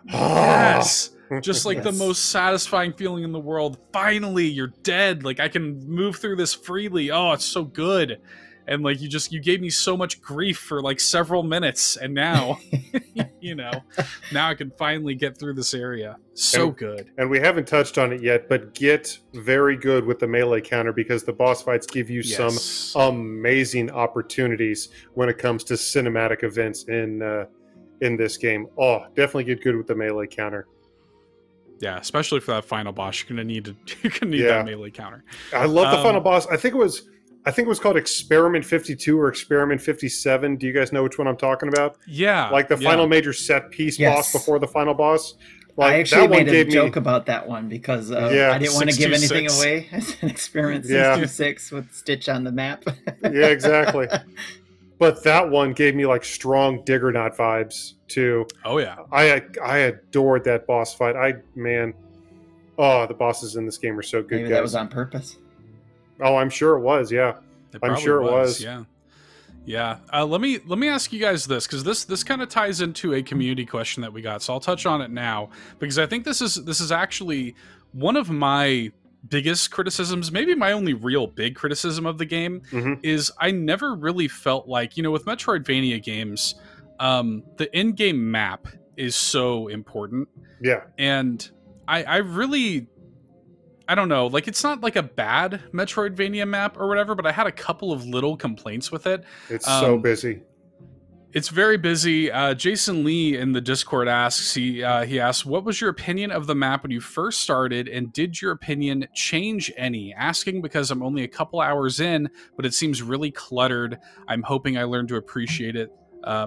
yes, Just like the Yes. most satisfying feeling in the world. Finally, you're dead. Like I can move through this freely. Oh, it's so good. And like you gave me so much grief for like several minutes, and now now I can finally get through this area. So good. And we haven't touched on it yet, but get very good with the melee counter, because the boss fights give you some amazing opportunities when it comes to cinematic events in this game. Oh, definitely get good with the melee counter. Yeah, especially for that final boss, you're gonna need that melee counter. I love the final boss. I think it was called Experiment 52 or Experiment 57. Do you guys know which one I'm talking about? Yeah. Like the final major set piece boss before the final boss. Like, I actually made a joke about that one because I didn't want to give anything 626. away. As an Experiment 626 with Stitch on the map. Yeah, exactly. But that one gave me like strong Digger Knot vibes too. Oh yeah. I adored that boss fight. The bosses in this game are so good. Maybe that was on purpose. Oh, I'm sure it was. Yeah, I'm sure it was. Yeah, yeah. Let me ask you guys this, because this kind of ties into a community question that we got. So I'll touch on it now, because I think this is actually one of my biggest criticisms, maybe my only real big criticism of the game, is I never really felt like, with Metroidvania games, the in-game map is so important. Yeah, and I really. I don't know, like it's not like a bad Metroidvania map or whatever, but I had a couple of little complaints with it. It's so busy. It's very busy. Jason Lee in the Discord asks, he asks, what was your opinion of the map when you first started, and did your opinion change any? Asking because I'm only a couple hours in, but it seems really cluttered. I'm hoping I learn to appreciate it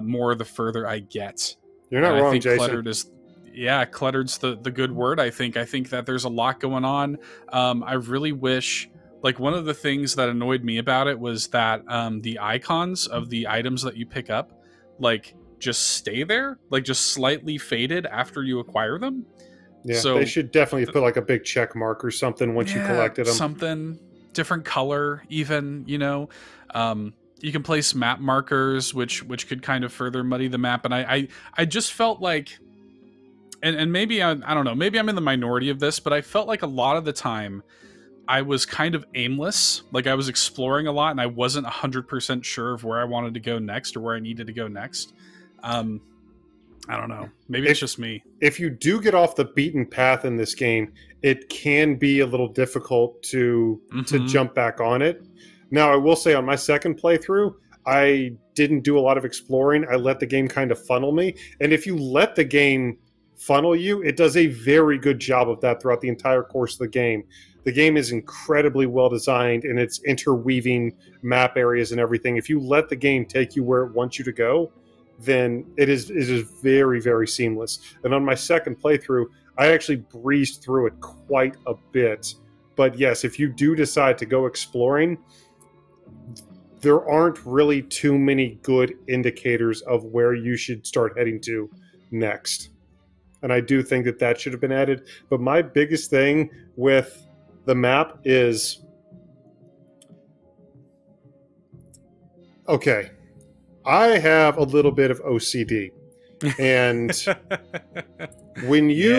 more the further I get. You're not wrong, I think Jason. Cluttered's the good word. I think that there's a lot going on. I really wish, like, one of the things that annoyed me about it was that the icons of the items that you pick up, like, just stay there, like just slightly faded after you acquire them. Yeah, so they should definitely put like a big check mark or something once you collected them. Something different color, even, you can place map markers, which could kind of further muddy the map. And I just felt like, and maybe I don't know, maybe I'm in the minority of this, but I felt like a lot of the time I was kind of aimless. Like I was exploring a lot and I wasn't 100% sure of where I wanted to go next or where I needed to go next. I don't know. Maybe it's just me. If you do get off the beaten path in this game, it can be a little difficult to jump back on it. Now, I will say on my second playthrough, I didn't do a lot of exploring. I let the game kind of funnel me. And if you let the game funnel you, it does a very good job of that throughout the entire course of the game. The game is incredibly well designed in its interweaving map areas and everything. If you let the game take you where it wants you to go, then it is very, very seamless. And on my second playthrough, I actually breezed through it quite a bit. But yes, if you do decide to go exploring, there aren't really too many good indicators of where you should start heading to next. And I do think that should have been added. But my biggest thing with the map is, okay, I have a little bit of OCD. And when you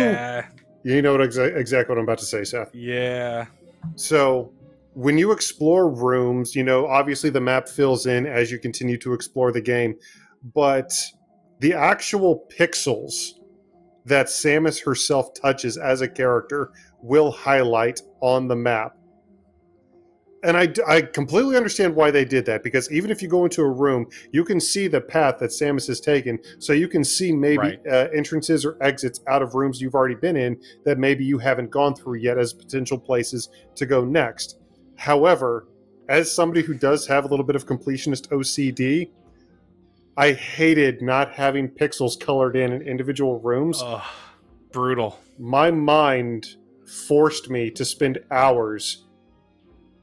know exactly what I'm about to say, Seth. Yeah. So when you explore rooms, obviously the map fills in as you continue to explore the game. But the actual pixels that Samus herself touches as a character will highlight on the map. And I completely understand why they did that, because even if you go into a room, you can see the path that Samus has taken, so you can see maybe entrances or exits out of rooms you've already been in that maybe you haven't gone through yet as potential places to go next. However, as somebody who does have a little bit of completionist OCD, I hated not having pixels colored in individual rooms. Oh, brutal. My mind forced me to spend hours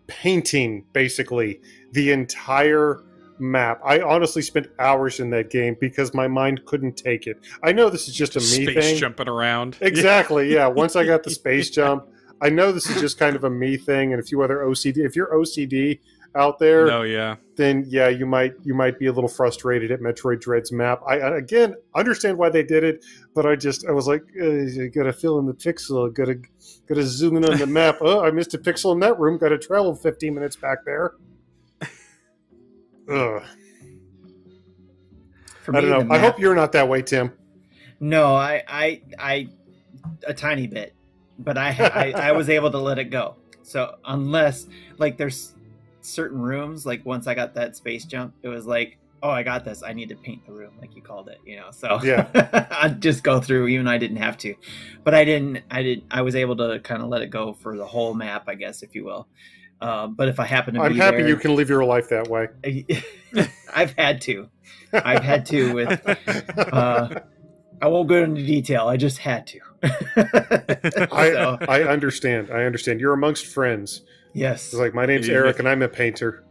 painting, basically, the entire map. I honestly spent hours in that game because my mind couldn't take it. I know this is just a me thing. Space jumping around. Exactly, yeah. Once I got the space jump, I know this is just kind of a me thing and a few other OCD. If you're OCD out there, No, yeah. then yeah, you might be a little frustrated at Metroid Dread's map. I again understand why they did it, but I was like, you gotta fill in the pixel, gotta zoom in on the map. Oh, I missed a pixel in that room. Got to travel 15 minutes back there. Ugh. For me, I don't know. I hope you're not that way, Tim. No, I a tiny bit, but I was able to let it go. So unless like there's certain rooms, like once I got that space jump, it was like, oh, I got this. I need to paint the room, like you called it, you know. So yeah, I'd just go through, even though I didn't have to, but I was able to kind of let it go for the whole map, I guess, if you will. But if I happen to, I'm be happy there, you can live your life that way. I've had to with. I won't go into detail. I just had to. I understand. I understand. You're amongst friends. Yes. It's like, my name's Eric and I'm a painter.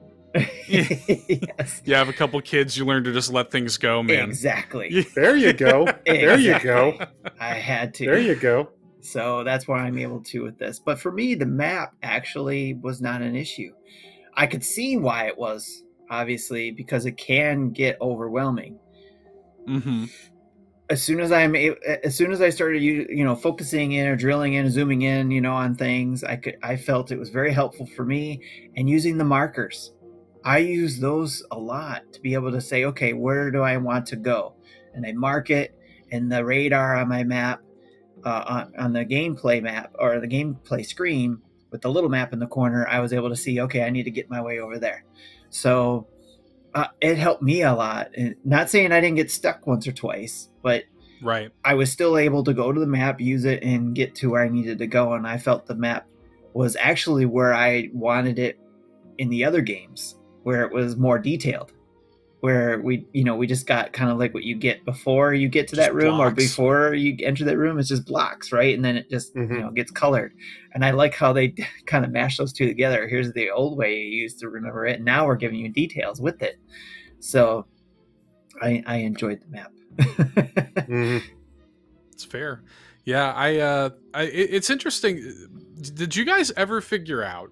Yes. You have a couple kids, you learn to just let things go, man. Exactly. There you go. There you go. I had to. There you go. So that's why I'm able to with this. But for me, the map actually was not an issue. I could see why it was, obviously, because it can get overwhelming. Mm-hmm. As soon as I started, focusing in or drilling in, zooming in, on things, I felt it was very helpful for me. And using the markers, I use those a lot to be able to say, okay, where do I want to go? And I mark it in the radar on my map, on the gameplay map or the gameplay screen with the little map in the corner. I was able to see, okay, I need to get my way over there. So it helped me a lot. And not saying I didn't get stuck once or twice, but right, I was still able to go to the map, use it, and get to where I needed to go. And I felt the map was actually where I wanted it in the other games, where it was more detailed, where we just got kind of like what you get before you get to that room blocks. Or before you enter that room. It's just blocks, right? And then it just gets colored. And I like how they kind of mash those two together. Here's the old way you used to remember it, and now we're giving you details with it. So I enjoyed the map. It's fair. Yeah, it's interesting. Did you guys ever figure out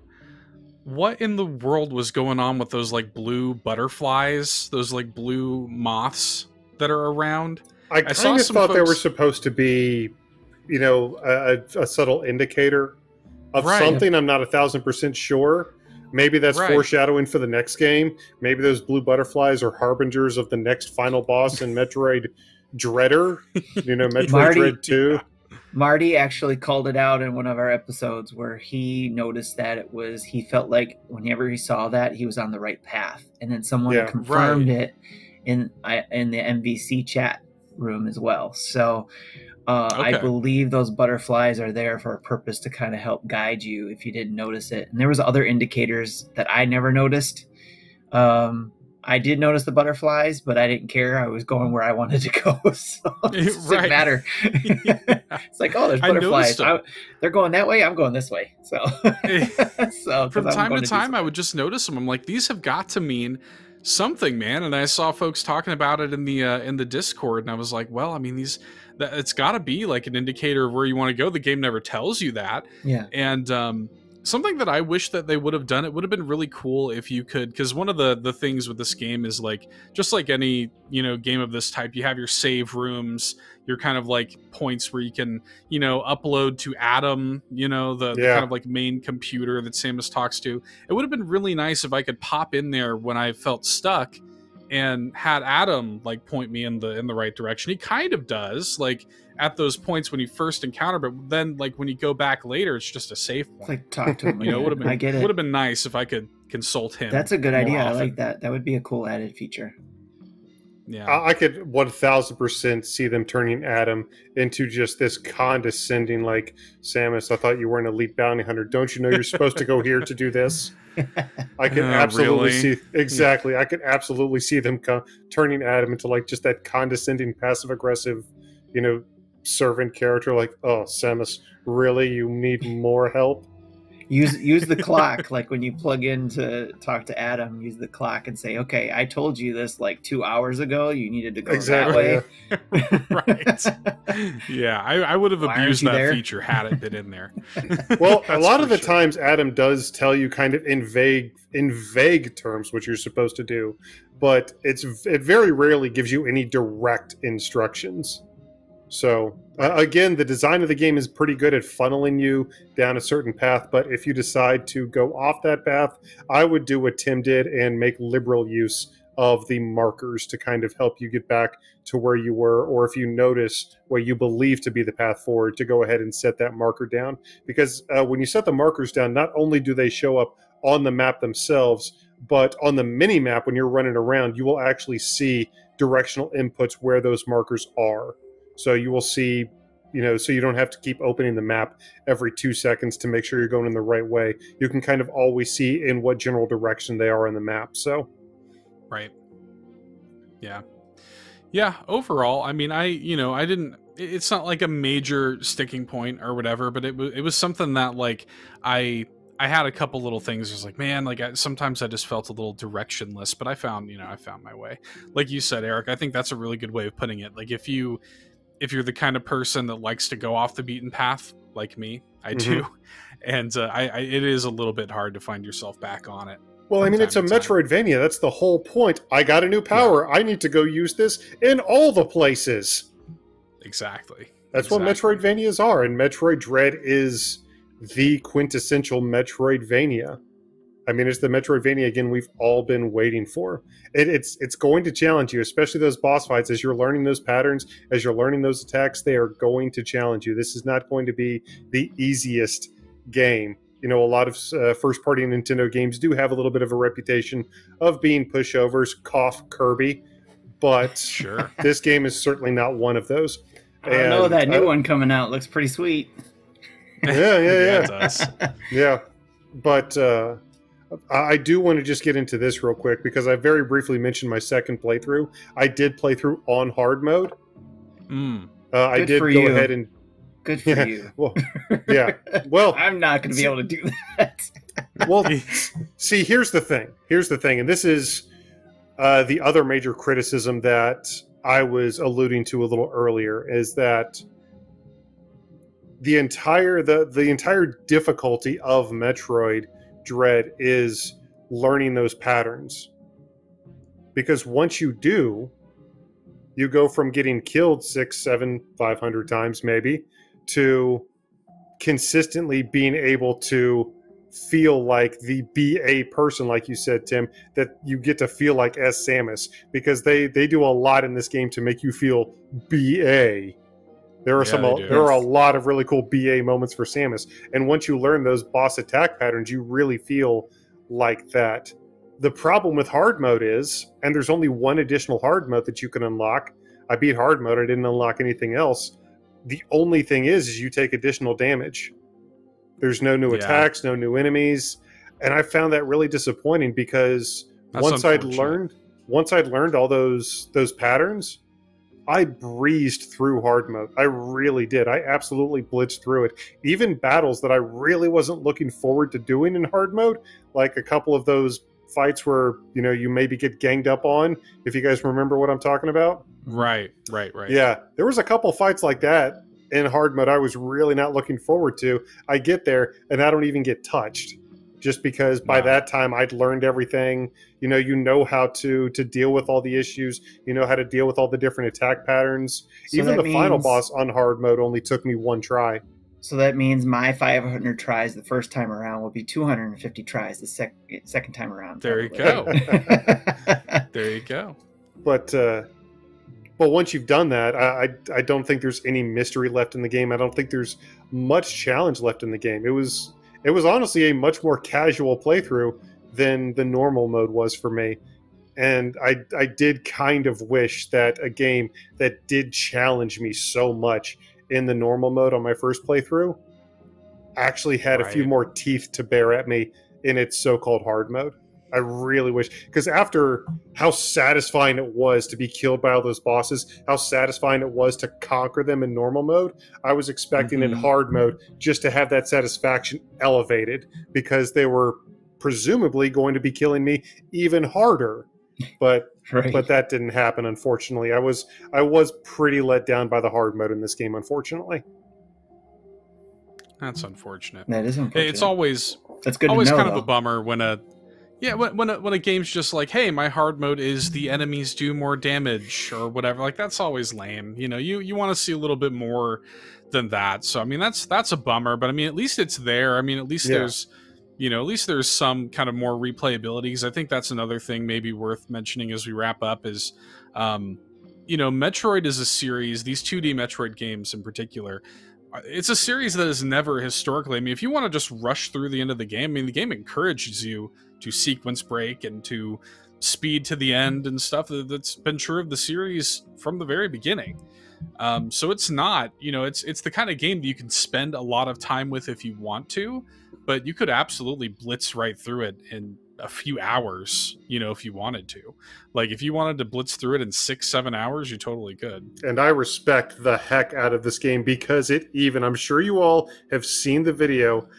what in the world was going on with those like blue butterflies, those like blue moths that are around? I kind of thought they were supposed to be, a subtle indicator of something. I'm not 1,000% sure. Maybe that's foreshadowing for the next game. Maybe those blue butterflies are harbingers of the next final boss in Metroid Dreader. Metroid Dread 2. Yeah. Marty actually called it out in one of our episodes where he noticed that he felt like whenever he saw that, he was on the right path. And then someone confirmed it in the MVC chat room as well. So I believe those butterflies are there for a purpose to kind of help guide you if you didn't notice it. And there was other indicators that I never noticed. I did notice the butterflies, but I didn't care. I was going where I wanted to go, so it didn't matter. It's like, oh, there's butterflies. They're going that way. I'm going this way. So, from time to time, I would just notice them. I'm like, these have got to mean something, man. And I saw folks talking about it in the Discord, and I was like, well, I mean, it's got to be like an indicator of where you want to go. The game never tells you that. Yeah. And something that I wish that they would have done, it would have been really cool if you could, because one of the things with this game is like, just like any, game of this type, you have your save rooms, your kind of like points where you can, upload to Adam, the kind of like main computer that Samus talks to. It would have been really nice if I could pop in there when I felt stuck and had Adam like point me in the right direction. He kind of does, like at those points when you first encounter, but then like when you go back later, it's just a save point. Like talk to him. It would have been. I get it. Would have been nice if I could consult him. That's a good idea. Often. I like that. That would be a cool added feature. Yeah, I could 1,000% see them turning Adam into just this condescending, like, Samus, I thought you were an elite bounty hunter. Don't you know you're supposed to go here to do this? I could absolutely see exactly. I could absolutely see them turning Adam into like just that condescending, passive aggressive, servant character. Like, oh, Samus, really, you need more help? Use the clock, like when you plug in to talk to Adam. Use the clock and say, "Okay, I told you this like 2 hours ago. You needed to go Exactly, that way." Right. Yeah, I would have Why aren't abused you that there? feature had it been in there. Well, a That's lot for of the sure. times Adam does tell you kind of in vague terms what you're supposed to do, but it very rarely gives you any direct instructions. So again, the design of the game is pretty good at funneling you down a certain path, but if you decide to go off that path, I would do what Tim did and make liberal use of the markers to kind of help you get back to where you were, or if you notice what you believe to be the path forward, to go ahead and set that marker down. Because when you set the markers down, not only do they show up on the map themselves, but on the mini map when you're running around, you will actually see directional inputs where those markers are. So you will see, so you don't have to keep opening the map every 2 seconds to make sure you're going in the right way. You can kind of always see in what general direction they are on the map. So, Right. Yeah. Yeah. Overall, I mean, I didn't. It's not like a major sticking point or whatever, but it was something that like I had a couple little things. I was like, man, like sometimes I just felt a little directionless, but I found my way. Like you said, Eric, I think that's a really good way of putting it. Like if you're the kind of person that likes to go off the beaten path, like me, I do, and it is a little bit hard to find yourself back on it. well, I mean, it's a Metroidvania. That's the whole point. I got a new power. Yeah. I need to go use this in all the places. Exactly. That's what Metroidvanias are, and Metroid Dread is the quintessential Metroidvania. I mean, it's the Metroidvania, again, we've all been waiting for. It's going to challenge you, especially those boss fights. As you're learning those patterns, as you're learning those attacks, they are going to challenge you. This is not going to be the easiest game. A lot of first-party Nintendo games do have a little bit of a reputation of being pushovers, cough Kirby, but sure, this game is certainly not one of those. I don't know, that new one coming out looks pretty sweet. Yeah. It does. Yeah, but I do want to just get into this real quick because I very briefly mentioned my second playthrough. I did play through on hard mode. I did go ahead and... Good for you. Well, yeah. Well, I'm not going to be able to do that. Well, see, here's the thing, and this is the other major criticism that I was alluding to a little earlier, is that the entire difficulty of Metroid Dread is learning those patterns. Because once you do, you go from getting killed 600, 700, 500 times maybe to consistently being able to feel like the BA person, like you said, Tim, that you get to feel like as Samus, because they do a lot in this game to make you feel BA. There are a lot of really cool BA moments for Samus, and once you learn those boss attack patterns, you really feel like that. The problem with hard mode is, and there's only one additional hard mode that you can unlock. I beat hard mode, I didn't unlock anything else. The only thing is you take additional damage. There's no new attacks, no new enemies, and I found that really disappointing because once I'd learned all those patterns, I breezed through hard mode. I really did. I absolutely blitzed through it. Even battles that I really wasn't looking forward to doing in hard mode, like a couple of those fights where you maybe get ganged up on, if you guys remember what I'm talking about. Right. Yeah, there was a couple fights like that in hard mode I was really not looking forward to. I get there and I don't even get touched, just because by that time I'd learned everything. You know how to deal with all the issues. You know how to deal with all the different attack patterns. So even the final boss on hard mode only took me one try. So that means my 500 tries the first time around will be 250 tries the second time around. There you go. There you go. But once you've done that, I don't think there's any mystery left in the game. I don't think there's much challenge left in the game. It was honestly a much more casual playthrough than the normal mode was for me. And I did kind of wish that a game that did challenge me so much in the normal mode on my first playthrough actually had a few more teeth to bear at me in its so-called hard mode. I really wish, because after how satisfying it was to be killed by all those bosses, how satisfying it was to conquer them in normal mode, I was expecting in hard mode just to have that satisfaction elevated, because they were presumably going to be killing me even harder. But but that didn't happen, unfortunately. I was pretty let down by the hard mode in this game, unfortunately. That's unfortunate. That is unfortunate. It's always that's good. Always to know, kind though. of a bummer when a game's just like, hey, my hard mode is the enemies do more damage or whatever. Like, that's always lame. You know, you want to see a little bit more than that. So I mean, that's a bummer. But I mean, at least it's there. I mean, at least there's some kind of more replayability. Because I think that's another thing maybe worth mentioning as we wrap up is, Metroid is a series. These 2D Metroid games in particular. It's a series that has never historically, I mean, if you want to just rush through the end of the game, I mean, the game encourages you to sequence break and to speed to the end and stuff. That's been true of the series from the very beginning. So it's not, it's the kind of game that you can spend a lot of time with if you want to, but you could absolutely blitz right through it in a few hours, if you wanted to. Like, if you wanted to blitz through it in 6-7 hours, you totally could. And I respect the heck out of this game, because I'm sure you all have seen the video,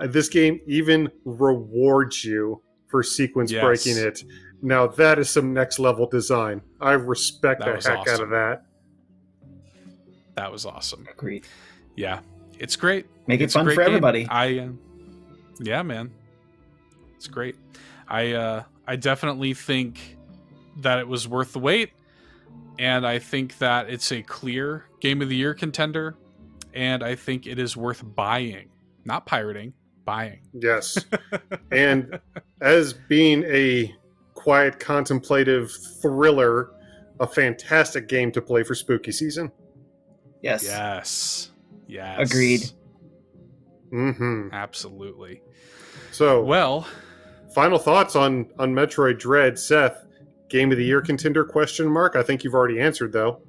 this game even rewards you for sequence breaking it. Now that is some next level design. I respect the heck out of that. That was awesome. Agreed. Yeah, it's great. Make it fun for everybody. Yeah, man, it's great. I definitely think that it was worth the wait, and I think that it's a clear Game of the Year contender, and I think it is worth buying, not pirating, buying. Yes. And as being a quiet, contemplative thriller, a fantastic game to play for spooky season. Yes. Agreed. Absolutely. So, well, final thoughts on Metroid Dread, Seth. Game of the Year contender ? I think you've already answered, though.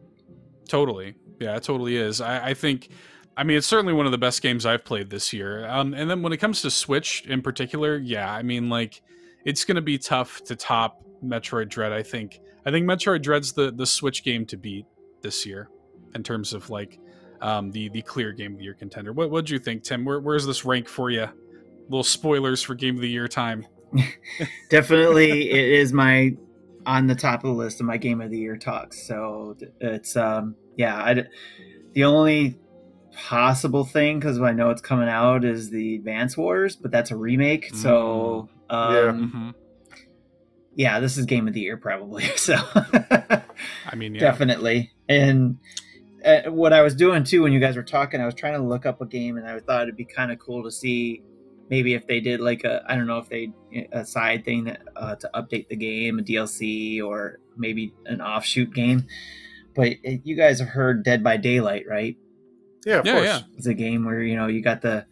Totally. Yeah, it totally is. I think, it's certainly one of the best games I've played this year. And then when it comes to Switch in particular, it's going to be tough to top Metroid Dread, I think. I think Metroid Dread's the Switch game to beat this year in terms of, the clear Game of the Year contender. What'd you think, Tim? Where's this rank for you? Little spoilers for Game of the Year time. Definitely, it is on the top of the list of my Game of the Year talks. So it's the only possible thing, because I know it's coming out, is the Advance Wars, but that's a remake. So this is Game of the Year probably. So definitely. And what I was doing too when you guys were talking, I was trying to look up a game, and I thought it'd be kind of cool to see maybe if they did a side thing to update the game, a DLC, or maybe an offshoot game. But you guys have heard Dead by Daylight, right? Yeah, of course. Yeah. It's a game where you got the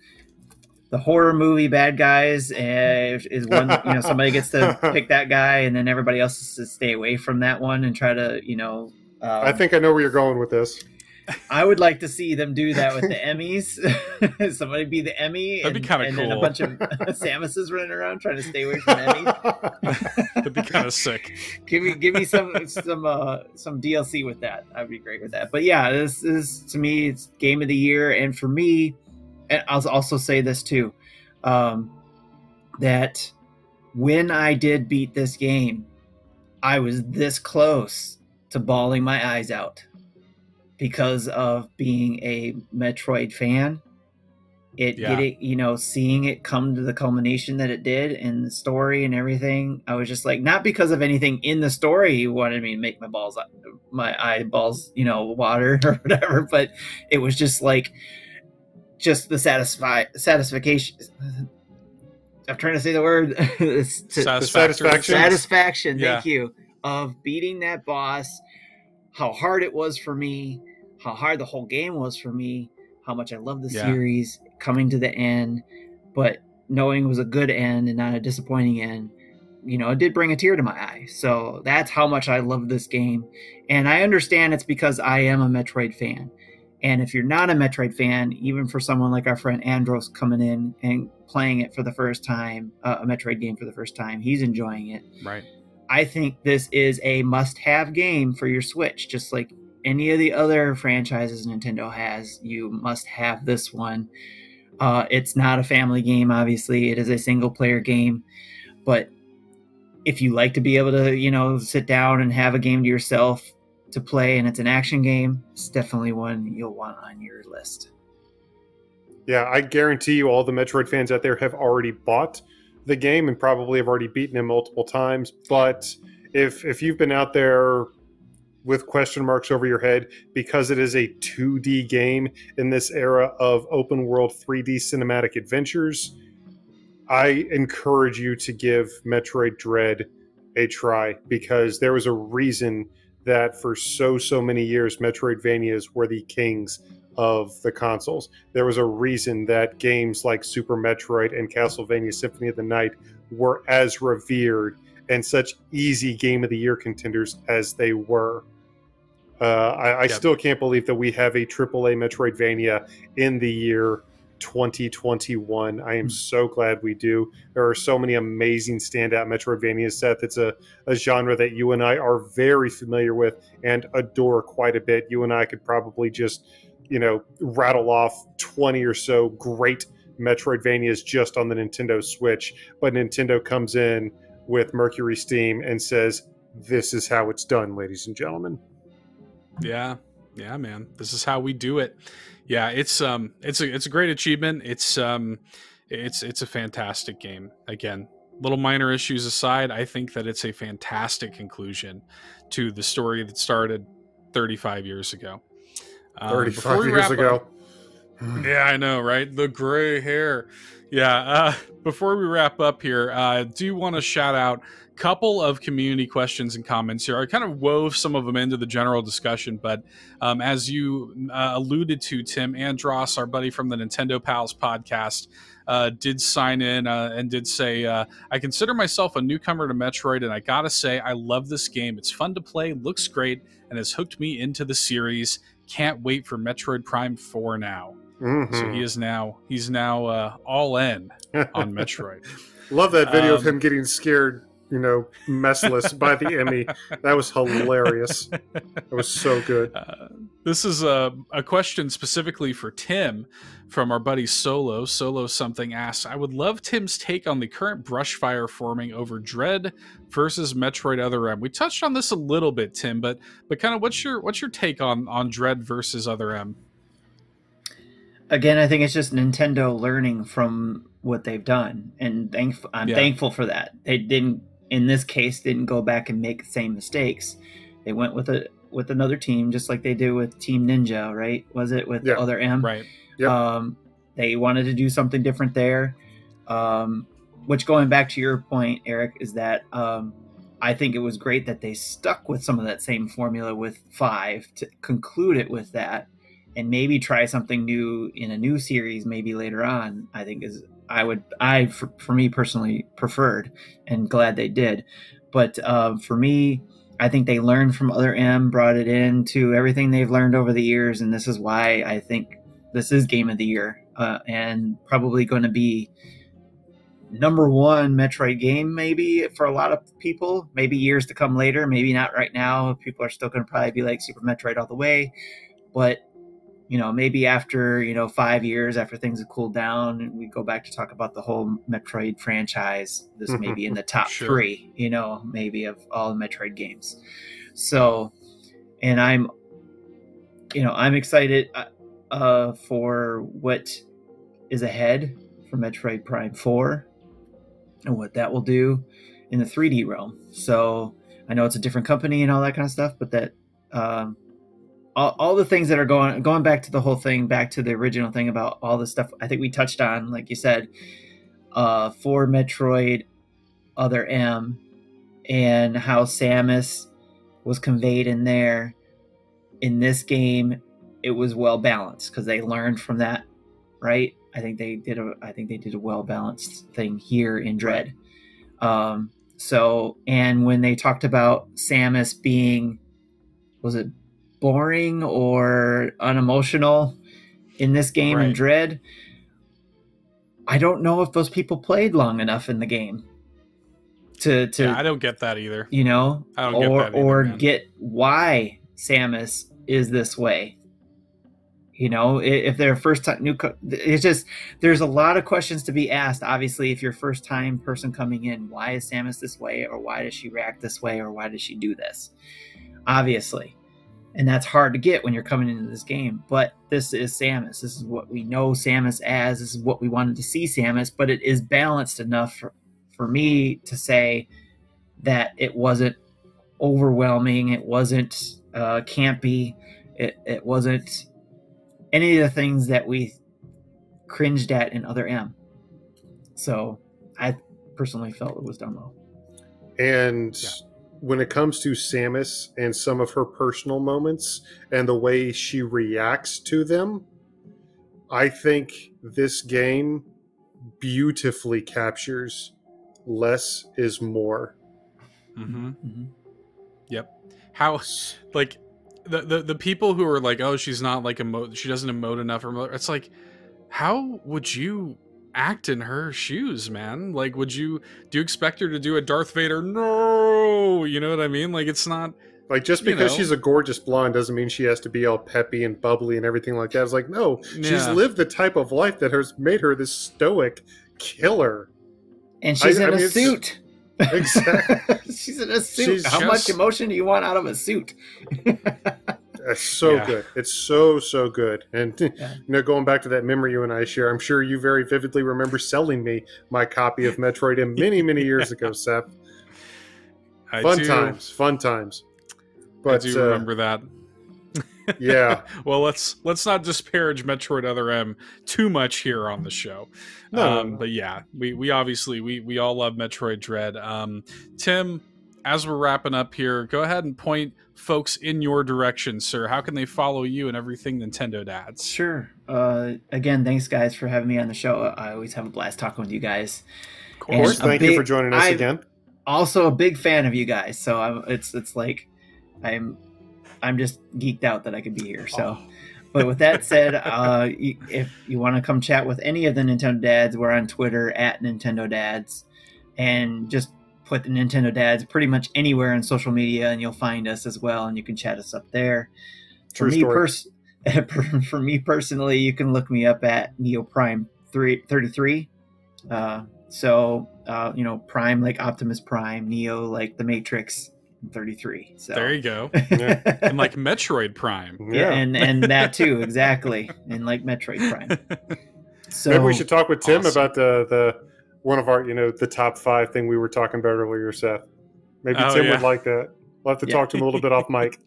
horror movie bad guys, is one. Somebody gets to pick that guy, and then everybody else has to stay away from that one and try to I think I know where you're going with this. I would like to see them do that with the Emmys. Somebody be the Emmy. That'd be kind of cool. And then a bunch of Samuses running around trying to stay away from Emmys. That'd be kind of sick. Give me some DLC with that. I'd be great with that. But yeah, this is, to me, it's Game of the Year. And for me, and I'll also say this too, that when I did beat this game, I was this close to bawling my eyes out. Because of being a Metroid fan, seeing it come to the culmination that it did in the story and everything, I was just like, not because of anything in the story you wanted me to make my eyeballs, water or whatever, but it was just the satisfaction. I'm trying to say the word. Satisfaction. Thank you. Of beating that boss. How hard it was for me, how hard the whole game was for me, how much I love the series, coming to the end, but knowing it was a good end and not a disappointing end, it did bring a tear to my eye. So that's how much I love this game. And I understand it's because I am a Metroid fan. And if you're not a Metroid fan, even for someone like our friend Andros coming in and playing it for the first time, a Metroid game for the first time. He's enjoying it. Right. I think this is a must-have game for your Switch, just like any of the other franchises Nintendo has. You must have this one. It's not a family game, obviously. It is a single-player game. But if you like to be able to, sit down and have a game to yourself to play, and it's an action game, it's definitely one you'll want on your list. Yeah, I guarantee you all the Metroid fans out there have already bought the game and probably have already beaten him multiple times. But if you've been out there with question marks over your head because it is a 2D game in this era of open world 3D cinematic adventures, I encourage you to give Metroid Dread a try, because there was a reason that for so many years Metroidvanias were the kings of the consoles. There was a reason that games like Super Metroid and Castlevania Symphony of the Night were as revered and such easy Game of the Year contenders as they were. I still can't believe that we have a AAA Metroidvania in the year 2021. I am so glad we do. There are so many amazing standout Metroidvanias, Seth. It's a genre that you and I are very familiar with and adore quite a bit. You and I could probably just rattle off 20 or so great Metroidvanias just on the Nintendo Switch, but Nintendo comes in with Mercury Steam and says, this is how it's done, ladies and gentlemen. Yeah, man, this is how we do it. Yeah, it's a great achievement. It's a fantastic game. Again, little minor issues aside, I think that it's a fantastic conclusion to the story that started 35 years ago. 35 years ago. Yeah, I know, right? The gray hair. Yeah. Before we wrap up here, I do want to shout out a couple of community questions and comments here. I kind of wove some of them into the general discussion, but as you alluded to, Tim, Andros, our buddy from the Nintendo Pals podcast, did sign in and did say, I consider myself a newcomer to Metroid, and I gotta say, I love this game. It's fun to play, looks great, and has hooked me into the series. Can't wait for Metroid Prime 4 now. Mm-hmm. So he's now all in on Metroid. Love that video of him getting scared, messless by the Emmy. That was hilarious. That was so good. This is a question specifically for Tim from our buddy Solo. Solo something asks, I would love Tim's take on the current brush fire forming over Dread versus Metroid Other M. We touched on this a little bit, Tim, but kind of what's your take on Dread versus Other M? Again, I think it's just Nintendo learning from what they've done, and I'm thankful for that. They didn't go back and make the same mistakes. They went with another team, just like they did with Team Ninja, right? Was it with Other M? Right. Yep. They wanted to do something different there. Which, going back to your point, Eric, is that I think it was great that they stuck with some of that same formula with 5 to conclude it with that, and maybe try something new in a new series maybe later on. I think for me personally preferred, and glad they did. But for me, I think they learned from Other M, brought it into everything they've learned over the years, and this is why I think this is Game of the Year, and probably going to be number one Metroid game maybe for a lot of people, maybe years to come later, maybe not right now. People are still going to probably be like Super Metroid all the way, but maybe after 5 years, after things have cooled down and we go back to talk about the whole Metroid franchise, this may be in the top Sure. 3 maybe of all the Metroid games. So, and I'm excited for what is ahead for Metroid Prime 4 and what that will do in the 3D realm. So I know it's a different company and all that kind of stuff, but that all the things that are going back to the whole thing, back to the original thing about all the stuff I think we touched on, like you said, for Metroid Other M, and how Samus was conveyed in there. In this game, it was well balanced because they learned from that, right? I think they did a well balanced thing here in Dread. So, and when they talked about Samus being, was it boring or unemotional in this game in Dread, I don't know if those people played long enough in the game to Yeah, I don't get that either. you know, I don't get that either, or man. get why Samus is this way. You know, if they're first time it's just, there's a lot of questions to be asked. Obviously, if you're first time person coming in, why is Samus this way, or why does she react this way, or why does she do this? Obviously, and that's hard to get when you're coming into this game. But this is Samus. This is what we know Samus as. This is what we wanted to see Samus. But it is balanced enough for me to say that it wasn't overwhelming. It wasn't campy. It wasn't any of the things that we cringed at in Other M. So I personally felt it was done well. And when it comes to Samus and some of her personal moments and the way she reacts to them, I think this game beautifully captures less is more. Mm-hmm. Mm-hmm. Yep. How, like, the people who are like, oh, she's not like she doesn't emote enough, or it's like, how would you act in her shoes, man? Like, do you expect her to do a Darth Vader? No, you know what I mean? Like, it's not like, just because she's a gorgeous blonde doesn't mean she has to be all peppy and bubbly and everything like that. It's like, no, she's lived the type of life that has made her this stoic killer. And she's in a suit. Exactly. She's in a suit. How much emotion do you want out of a suit? It's so good. It's so good. And you know, going back to that memory you and I share, I'm sure you very vividly remember selling me my copy of Metroid M many years ago, Seth. Fun times. But I do remember that. Yeah. Well, let's not disparage Metroid Other M too much here on the show. No. But yeah, we obviously we all love Metroid Dread. Tim, as we're wrapping up here, go ahead and point folks in your direction, sir. How can they follow you and everything NintendoDads? Sure. Again, thanks guys for having me on the show. I always have a blast talking with you guys. Of course, thank you for joining us again. Also a big fan of you guys, so it's like I'm just geeked out that I could be here. So, but with that said, if you want to come chat with any of the NintendoDads, we're on Twitter at NintendoDads, and just put the NintendoDads pretty much anywhere in social media, and you'll find us as well, and you can chat us up there. For me personally, you can look me up at NeoPrime 33. You know, Prime like Optimus Prime, Neo like the Matrix. 33. So there you go. And like Metroid Prime. Yeah, and that too, exactly. And like Metroid Prime. So maybe we should talk with Tim about the one of our, you know, the top 5 thing we were talking about earlier, Seth. Maybe Tim would like that. We'll have to talk to him a little bit off mic.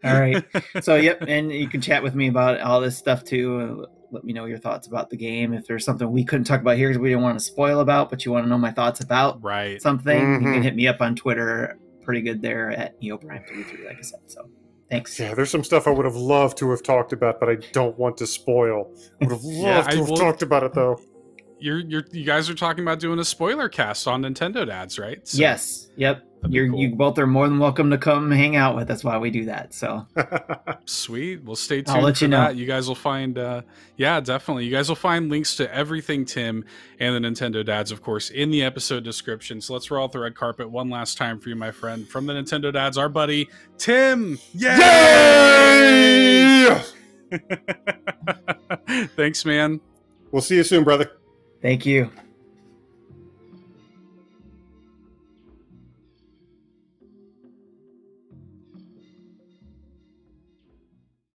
All right. So and you can chat with me about all this stuff too. Let me know your thoughts about the game. If there's something we couldn't talk about here because we didn't want to spoil about, but you want to know my thoughts about something, you can hit me up on Twitter. Pretty good there at NeoPrime33, like I said. So thanks. Yeah, there's some stuff I would have loved to have talked about, but I don't want to spoil. I would have loved to have talked about it though. You guys are talking about doing a spoiler cast on NintendoDads, right? So, yes. Yep. You both are more than welcome to come hang out with us while we do that. So sweet. Well, stay tuned. I'll let you know. That. You guys will find, definitely. You guys will find links to everything Tim and the NintendoDads, of course, in the episode description. So let's roll out the red carpet one last time for you, my friend, from the NintendoDads, our buddy Tim. Yay! Yay! Thanks, man. We'll see you soon, brother. Thank you.